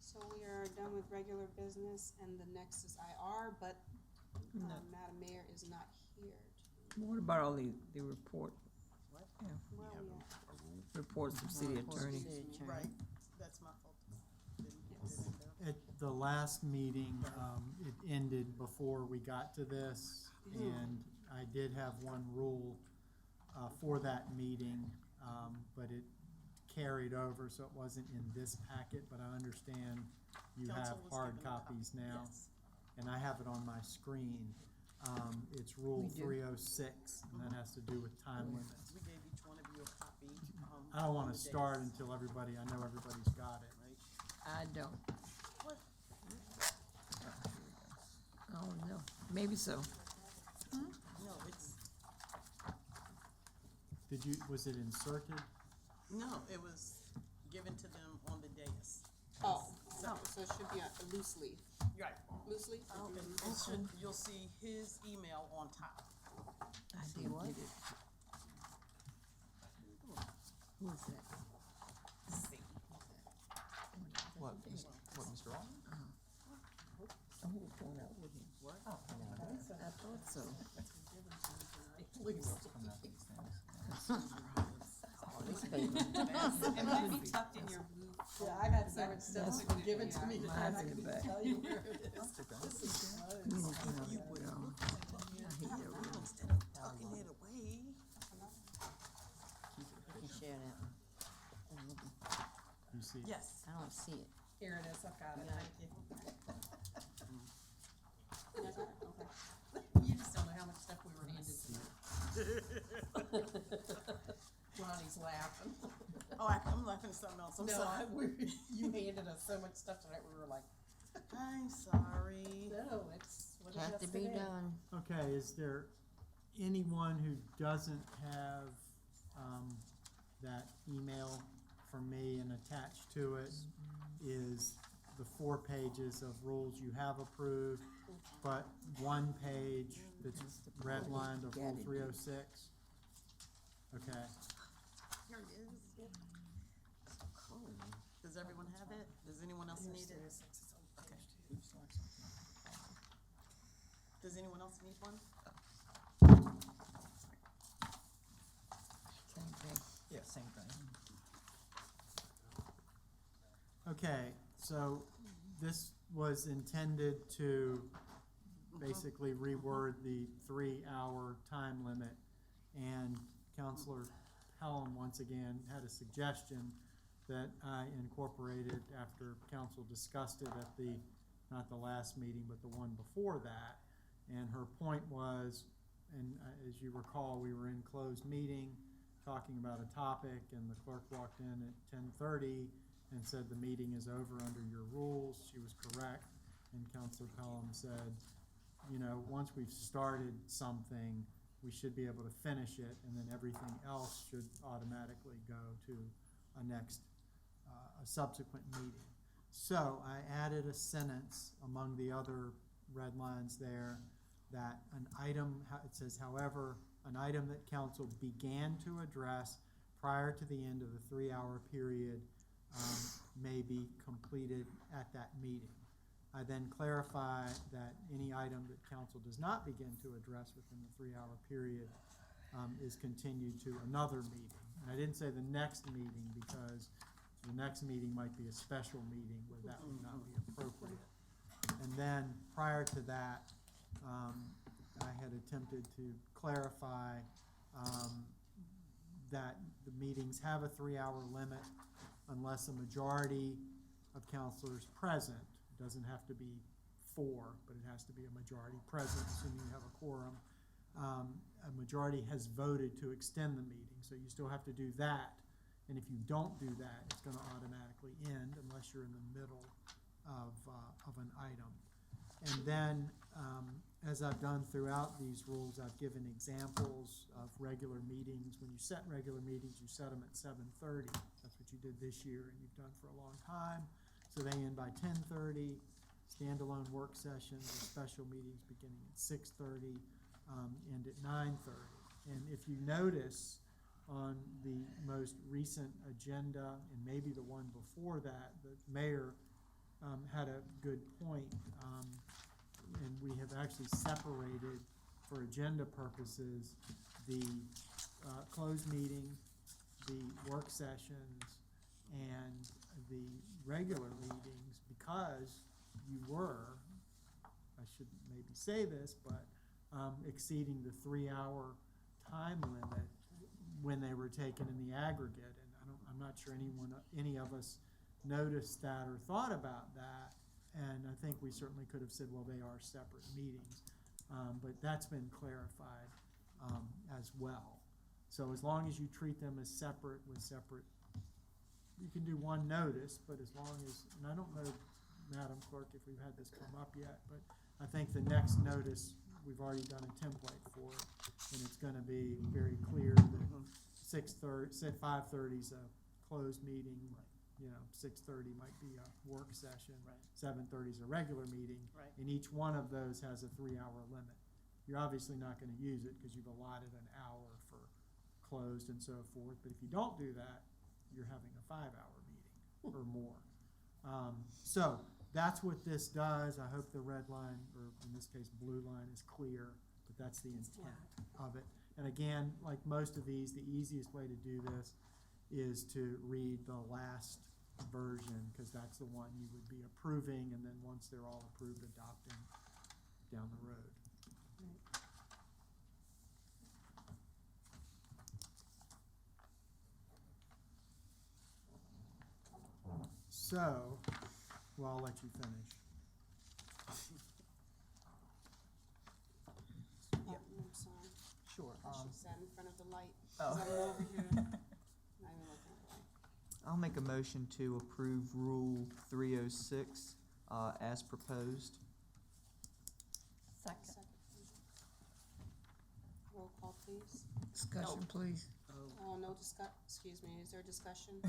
So we are done with regular business, and the next is IR, but Madam Mayor is not here. What about all the report, Where We are have we at? a rule. reports from city attorney? Right, that's my fault. Yes. At the last meeting, it ended before we got to this, and I did have one rule for that meeting, but it carried over, so it wasn't in this packet, but I understand you have Council was hard given a copy, copies now, yes. and I have it on my screen. It's Rule We do. 306, and that has to do with time limits. We gave each one of you a copy. I don't on wanna the start days, until everybody, I know everybody's got it. right? I don't. What? Oh, no, maybe so. No, it's, Was it inserted? no, it was given to them on the dais. Oh, so it should be a loose leaf. Right. Loose leaf? It should, you'll see his email on top. I didn't get it. Who is that? What, Mr. Allen? Oh, who going out with him? What? I thought so. It might be tucked in your blue. yeah, I've had so much stuff That's that's been given to me that I mine's in the couldn't back. tell you where it is. This is close. I hate that rule. Instead of tucking it away. You can share that one. You see? it? Yes. I don't see it. Here it is, I've got it, Yeah. thank you. Okay. You just don't know how much stuff we were handed tonight. Ronnie's laughing. Oh, I'm laughing at something else. I'm No, sorry. you handed us so much stuff tonight, we were like, I'm sorry. no, it's what it Have has to to be be. done. Okay, is there anyone who doesn't have, that email from me, and attached to it is the 4 pages of rules you have approved, but 1 page that's redlined of Rule 306? Okay, Here it is. Does everyone have it? Does anyone else need it? Okay. Does anyone else need one? Same thing. Yeah, same thing. okay, so this was intended to basically reword the 3-hour time limit, and Counselor Pelham once again had a suggestion that I incorporated after council discussed it at the, not the last meeting, but the one before that, And her point was, and as you recall, we were in closed meeting talking about a topic, and the clerk walked in at 10:30 and said the meeting is over under your rules. She was correct, and Counselor Pelham said, you know, once we've started something, we should be able to finish it, and then everything else should automatically go to a subsequent meeting. So I added a sentence among the other red lines there that an item, it says, however, an item that council began to address prior to the end of the 3-hour period may be completed at that meeting. I then clarify that any item that council does not begin to address within the 3-hour period is continued to another meeting. And I didn't say the next meeting because the next meeting might be a special meeting where that would not be appropriate. And then prior to that, I had attempted to clarify that the meetings have a 3-hour limit unless a majority of counselors present. It doesn't have to be 4, but it has to be a majority present, assuming you have a quorum. A majority has voted to extend the meeting, so you still have to do that. And if you don't do that, it's going to automatically end unless you're in the middle of an item. And then, as I've done throughout these rules, I've given examples of regular meetings. When you set regular meetings, you set them at 7:30. That's what you did this year, and you've done for a long time. So they end by 10:30. Standalone work sessions or special meetings beginning at 6:30, end at 9:30. And if you notice on the most recent agenda, and maybe the one before that, the mayor had a good point, and we have actually separated, for agenda purposes, the closed meeting, the work sessions, and the regular meetings, because you were, I shouldn't maybe say this, but exceeding the 3-hour time limit when they were taken in the aggregate. And I'm not sure any of us noticed that or thought about that. And I think we certainly could have said, well, they are separate meetings. But that's been clarified as well. So as long as you treat them as separate with separate, you can do one notice, but as long as, and I don't know, Madam Clerk, if we've had this come up yet, but I think the next notice, we've already done a template for it, and it's gonna be very clear that 5:30 is a closed meeting, you know, 6:30 might be a work session, 7:30 is a regular meeting, and each one of those has a 3-hour limit. You're obviously not gonna use it because you've allotted an hour for closed and so forth, but if you don't do that, you're having a 5-hour meeting or more. So that's what this does. I hope the red line, or in this case, blue line, is clear, but that's the intent of it. And again, like most of these, the easiest way to do this is to read the last version, because that's the one you would be approving, and then once they're all approved, adopting down the road. So, well, I'll let you finish. Oh, I'm sorry. Sure. I should sat in front of the light. Oh. 'Cause I'm over here, not even looking at the light. I'll make a motion to approve Rule 306 as proposed. Second. Roll call, please. Discussion, please. Oh, no excuse me, is there discussion?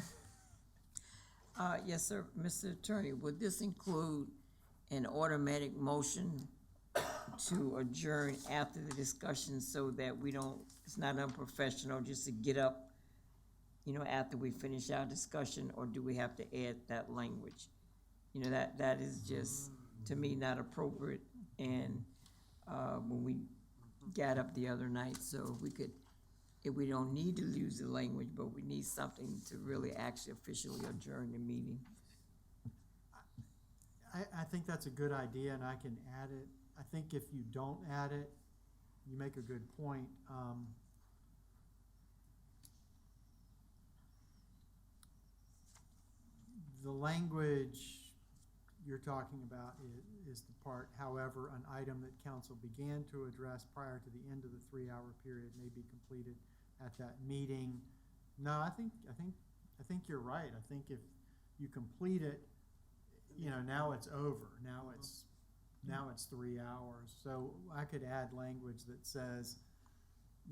Yes, sir. Mr. Attorney, would this include an automatic motion to adjourn after the discussion so that we don't, it's not unprofessional just to get up, you know, after we finish our discussion, or do we have to add that language? You know, that is just, to me, not appropriate, and, when we got up the other night, so if we don't need to use the language, but we need something to really actually officially adjourn the meeting. I think that's a good idea, and I can add it. I think if you don't add it, you make a good point. The language, you're talking about is the part, however, an item that council began to address prior to the end of the 3-hour period may be completed at that meeting. No, I think you're right. I think if you complete it, you know, now it's over. Now it's 3 hours. So I could add language that says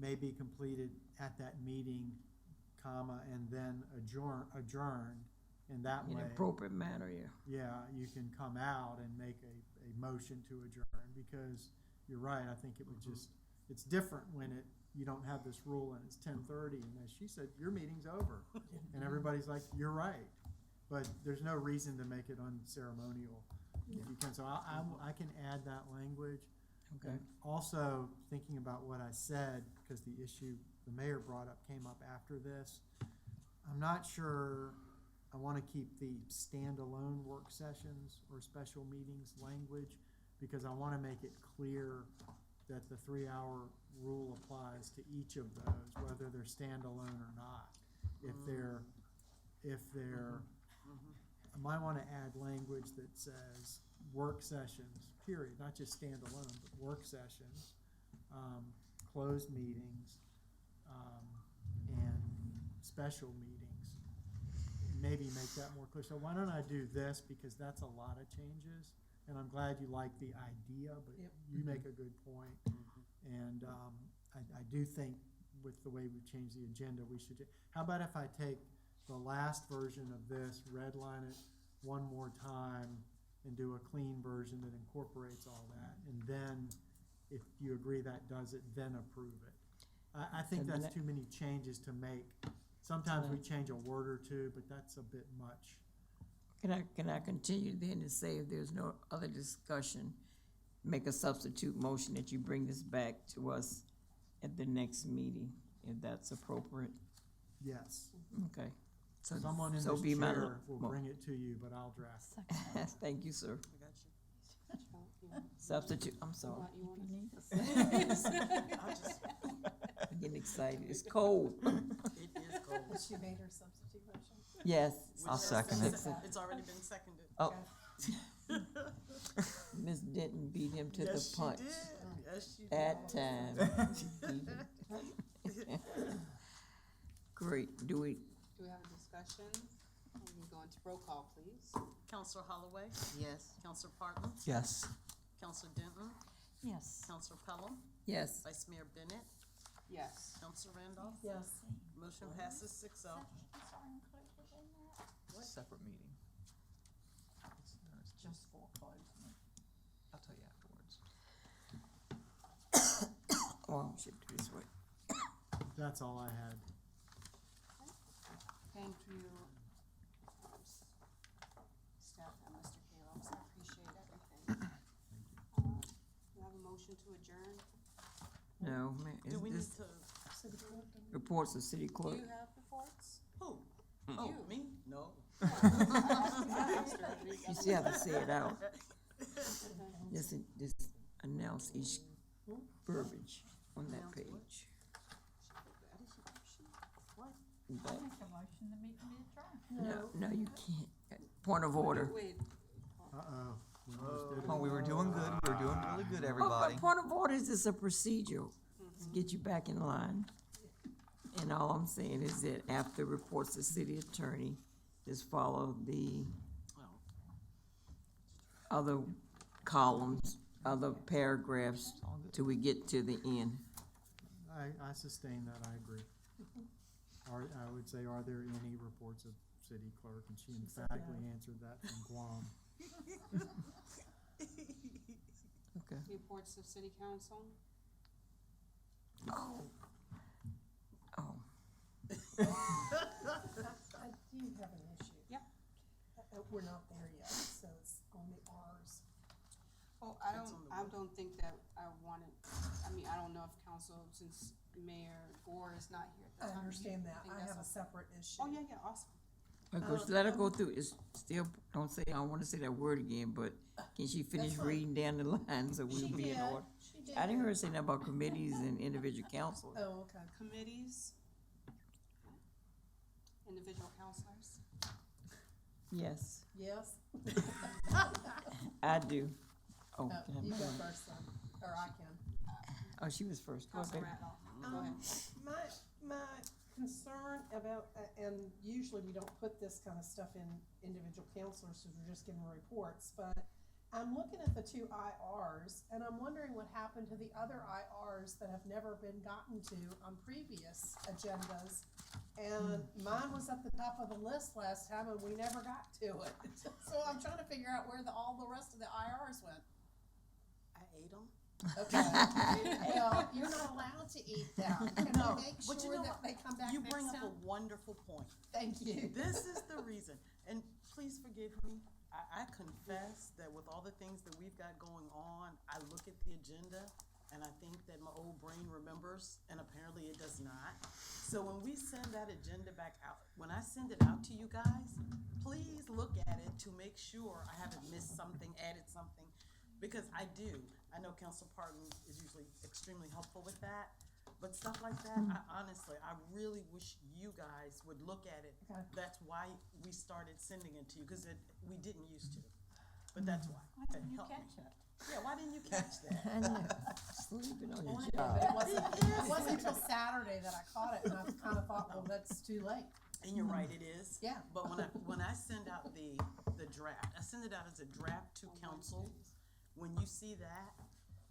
may be completed at that meeting, comma, and then adjourned. In that In way, an appropriate manner, yeah. yeah, you can come out and make a motion to adjourn, because you're right, I think it would just, it's different when you don't have this rule and it's 10:30, and as she said, your meeting's over. And everybody's like, you're right, but there's no reason to make it unceremonial if you can, so I can add that language. Okay. And also, thinking about what I said, because the issue the mayor brought up came up after this, I'm not sure I want to keep the standalone work sessions or special meetings language, because I want to make it clear that the 3-hour rule applies to each of those, whether they're standalone or not. If they're, I might want to add language that says work sessions, period, not just standalone, but work sessions, closed meetings, and special meetings. Maybe make that more clear. So why don't I do this, because that's a lot of changes, and I'm glad you like the idea, but you make a good point. And I do think with the way we've changed the agenda, we should, how about if I take the last version of this, redline it one more time, and do a clean version that incorporates all that, and then if you agree that does it, then approve it. I think that's too many changes to make. Sometimes we change a word or two, but that's a bit much. Can I continue then to say, if there's no other discussion, make a substitute motion that you bring this back to us at the next meeting, if that's appropriate? Yes. Okay. So Someone in so this be my chair will bring it to you, but I'll draft it. Thank you, sir. You want- Substitute, I'm sorry. you want You to- need to say. I'm getting excited. It's cold. It is cold. She made her substitute motion. Yes. I'll second it. It's already been seconded. Oh, Ms. Denton beat him to Yes, the punch she did. Yes, she did. that time. Great. Do we have a discussion? We can go into roll call, please. Counselor Holloway, Yes. Counselor Parton, yes. Counselor Denton, Yes. Counselor Pelham, Yes. Vice Mayor Bennett, Yes. Counselor Randolph. Yes. Motion passes 6-0. Separate meeting. Just for closing. I'll tell you afterwards. Oh, I should do this way. That's all I had. Thank you, staff and Mr. Calebs. I appreciate everything. We have a motion to adjourn. No, man. Do we need This to, reports of city Do clerk. you have reports? who? Oh, You. me? No. You see how to say it out. Just announce each verbiage on that page. But, I make a motion to meet and be adjourned. no, you can't. Point of order. Wait, Uh-oh. We almost did it. Oh, we were doing good. We were doing really good, But everybody. point of order is just a procedure to get you back in line. And all I'm saying is that after reports the city attorney, just follow the other columns, other paragraphs till we get to the end. I sustain that, I agree. I would say, are there any reports of city clerk? And she emphatically answered that from Guam. Okay. reports of city council. Oh. I do have an issue. Yep. We're not there yet, so it's on the Rs. Well, I don't think that I wanted, I don't know if council, since Mayor Gore is not here at the I time. understand you that. think I that's have a okay? separate issue. Oh, yeah, awesome. Of course, let her go through, it's still, don't say, I don't wanna say that word again, but can she finish That's fine. reading down the line so we'll be in order? She did. I didn't hear her say nothing about committees and individual councils. Oh, okay. Committees. Individual counselors. Yes. Yes? I do. Oh, No, can I you go move? first then, or I can. Oh, she was first. Go Councilor ahead. Randolph, go ahead. My concern about, and usually we don't put this kind of stuff in individual counselors, so we're just giving reports, but I'm looking at the two IRs, and I'm wondering what happened to the other IRs that have never been gotten to on previous agendas. And mine was at the top of the list last time, and we never got to it. So I'm trying to figure out where all the rest of the IRs went. I ate them. Okay. Well, you're not allowed to eat them. Can No, we make but you sure know that what? they come back You next bring up time? a wonderful point. Thank you. This is the reason, and please forgive me. I confess that with all the things that we've got going on, I look at the agenda and I think that my old brain remembers, and apparently it does not. So when we send that agenda back out, when I send it out to you guys, please look at it to make sure I haven't missed something, added something, because I do. I know Council Parton is usually extremely helpful with that, but stuff like that, I really wish you guys would look at it. Okay. That's why we started sending it to you, because we didn't used to, but that's why. Why didn't you Help me. catch it? Yeah, why didn't you catch that? I know. Sleeping on your But job. it wasn't until Saturday that I caught it, and I kind of thought, well, that's too late. And you're right, it is. Yeah. But when I send out the draft, I send it out as a draft to council. When you see that,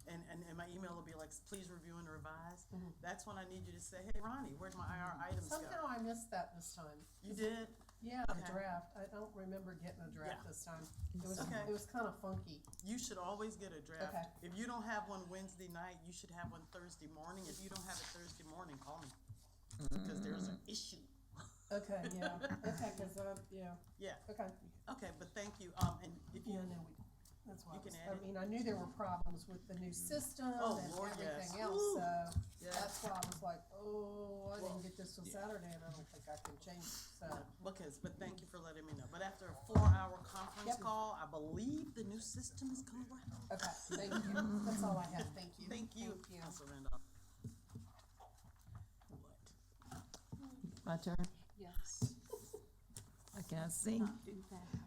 and my email will be like, please review and revise, that's when I need you to say, hey, Ronnie, where'd my IR items go? Somehow I missed that this time. You did? Yeah, the Okay. draft. I don't remember getting a draft Yeah. this time. It Okay. was kind of funky. You should always get a draft. Okay. If you don't have one Wednesday night, you should have one Thursday morning. If you don't have it Thursday morning, call me, because there's an issue. Okay, yeah. Okay, because, yeah. Yeah, Okay. okay, but thank you, and if you, Yeah, no, that's why You I was, can add I mean, I knew there were problems with the new system Oh, and Lord, yes. everything else, Woo. so Yeah. that's why I was like, oh, I Well, didn't get this till Saturday, and I don't think I can change it, so. but thank you for letting me know. But after a 4-hour conference Yep. call, I believe the new system is coming around. Okay, thank you. That's all I had. Thank you. Thank you, Thank you. Council Randolph. My turn. Yes. I can't sing.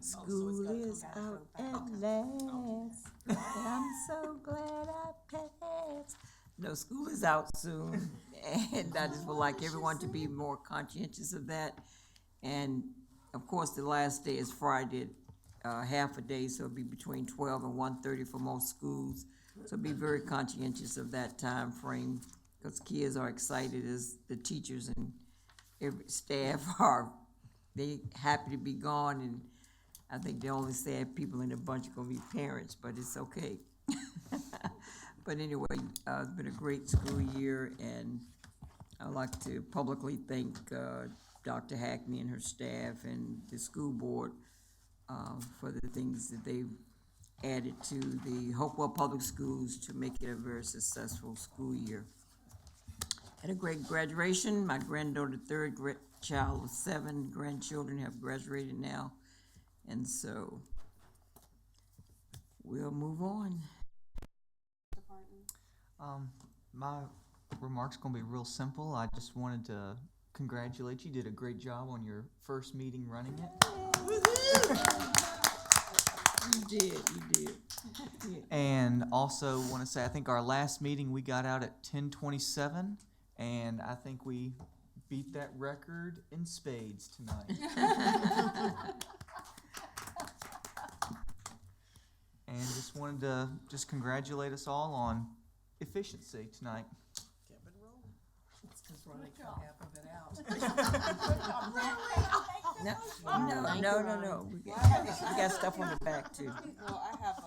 so it's School gotta come is back out from at last. I'm so glad I passed. No, school is out soon, and I just would like everyone to be more conscientious of that. And of course, the last day is Friday, half a day, so it'll be between 12 and 1:30 for most schools. So be very conscientious of that time frame, because kids are excited as the teachers and every staff are. They happy to be gone, and I think the only sad people in the bunch are gonna be parents, but it's okay. But anyway, it's been a great school year, and I'd like to publicly thank Dr. Hackney and her staff and the school board for the things that they've added to the Hopewell Public Schools to make it a very successful school year. Had a great graduation. My granddaughter, third child of 7 grandchildren have graduated now, and so we'll move on. My remarks gonna be real simple. I just wanted to congratulate you. You did a great job on your first meeting running it. You did. And also want to say, I think our last meeting, we got out at 10:27, and I think we beat that record in spades tonight. And just wanted to just congratulate us all on efficiency tonight. Kept it rolling. It's because Ronnie cut half of it out. No. We got stuff on the back too. Well, I have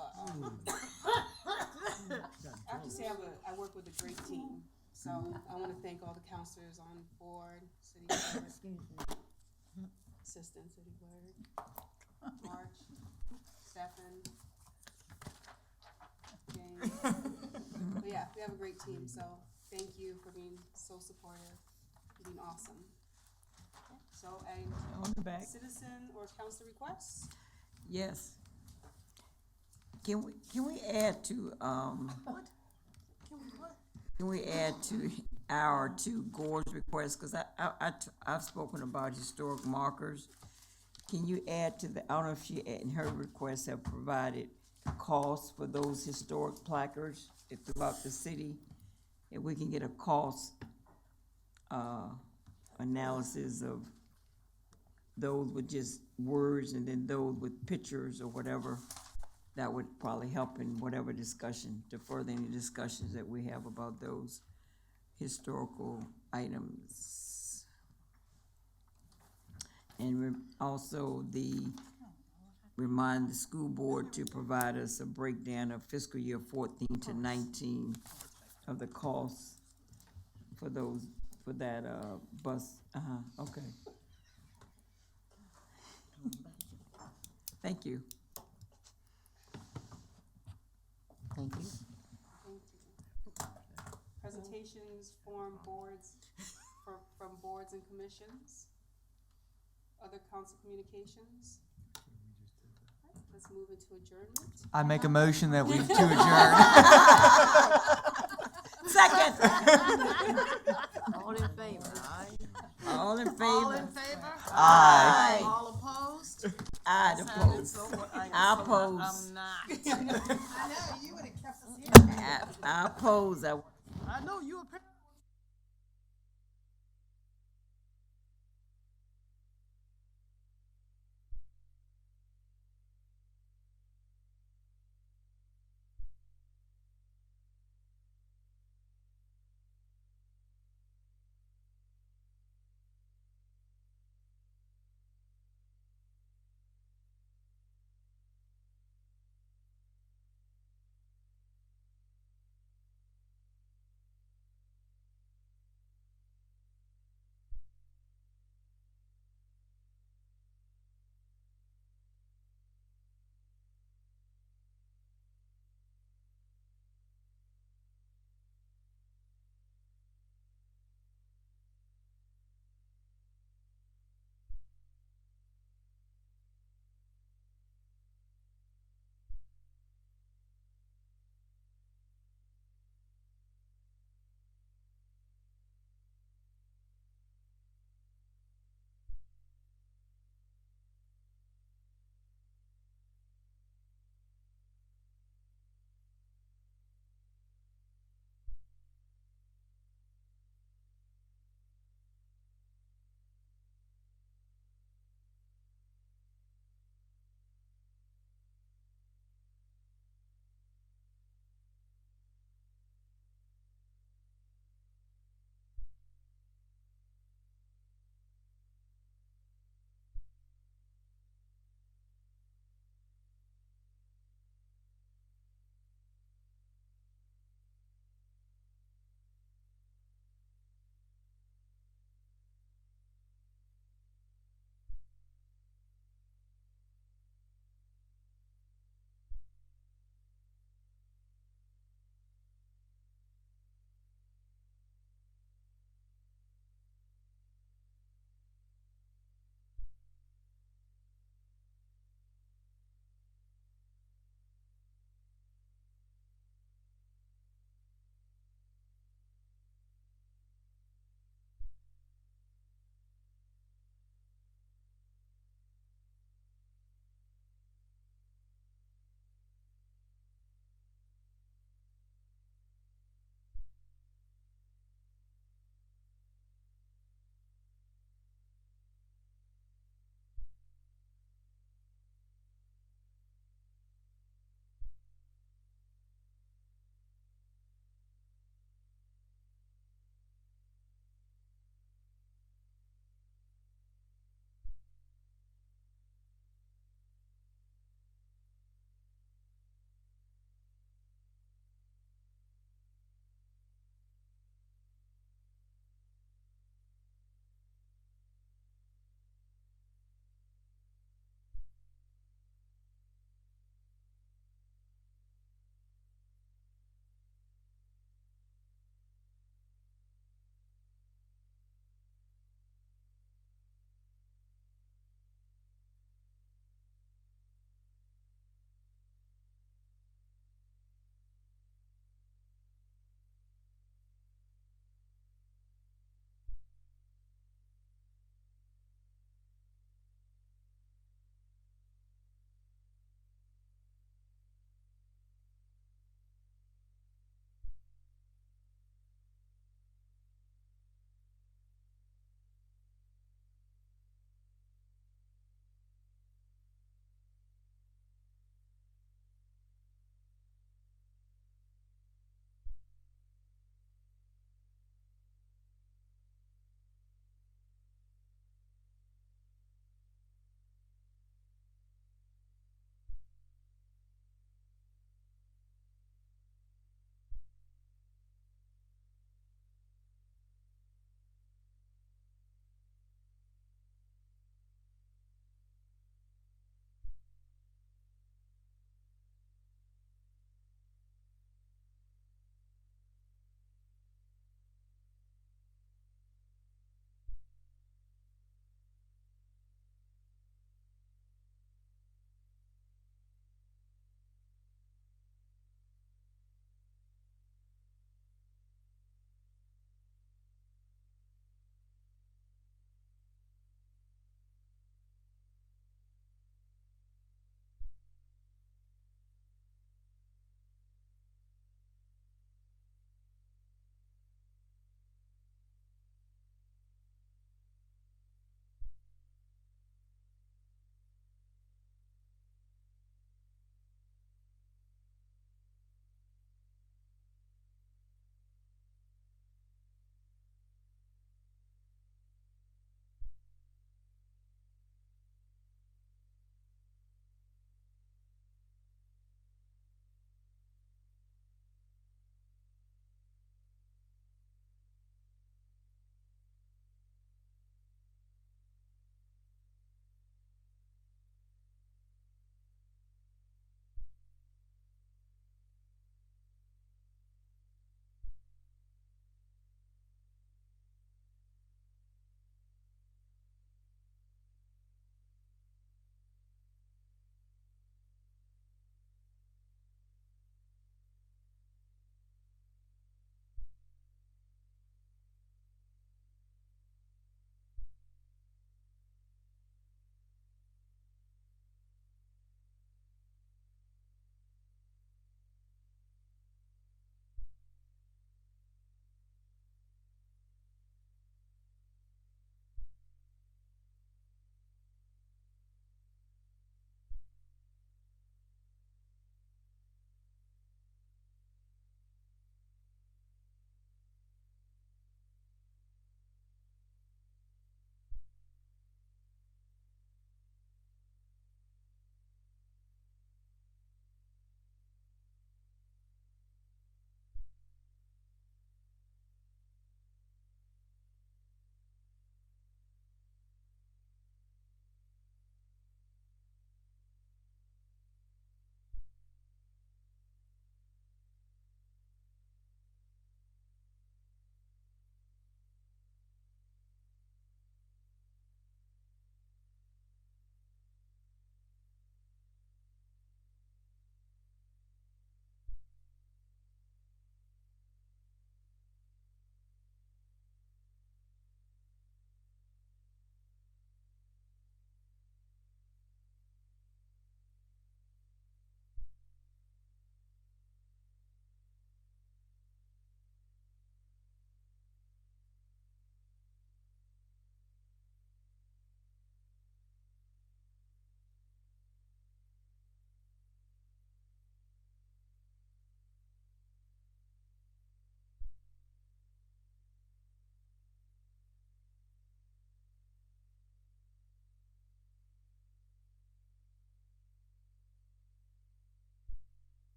I have to say I work with a great team. So I want to thank all the counselors on board, city clerk, assistant city clerk, March, Stefan, James. But yeah, we have a great team, so thank you for being so supportive, being awesome. So, On the back. citizen or council requests? Yes. Can we add to, Can we add to our 2 Gore's requests, because I've spoken about historic markers. Can you add to the, I don't know if she, in her requests have provided cost for those historic placards throughout the city. If we can get a cost, analysis of those with just words and then those with pictures or whatever, that would probably help in whatever discussion, to further any discussions that we have about those historical items. And also remind the school board to provide us a breakdown of fiscal year 14 to 19 of the costs for that bus. Okay. Thank you. Thank you. Thank you. Presentations from boards, from boards and commissions. Other council communications. Alright, let's move into adjournment. I make a motion that we to adjourn. Second. All in favor, aye? All in favor? All in favor? Aye. All opposed? I Sounded oppose. I oppose. I'm not. I know, you would have kept us here. I oppose. I know you apparently.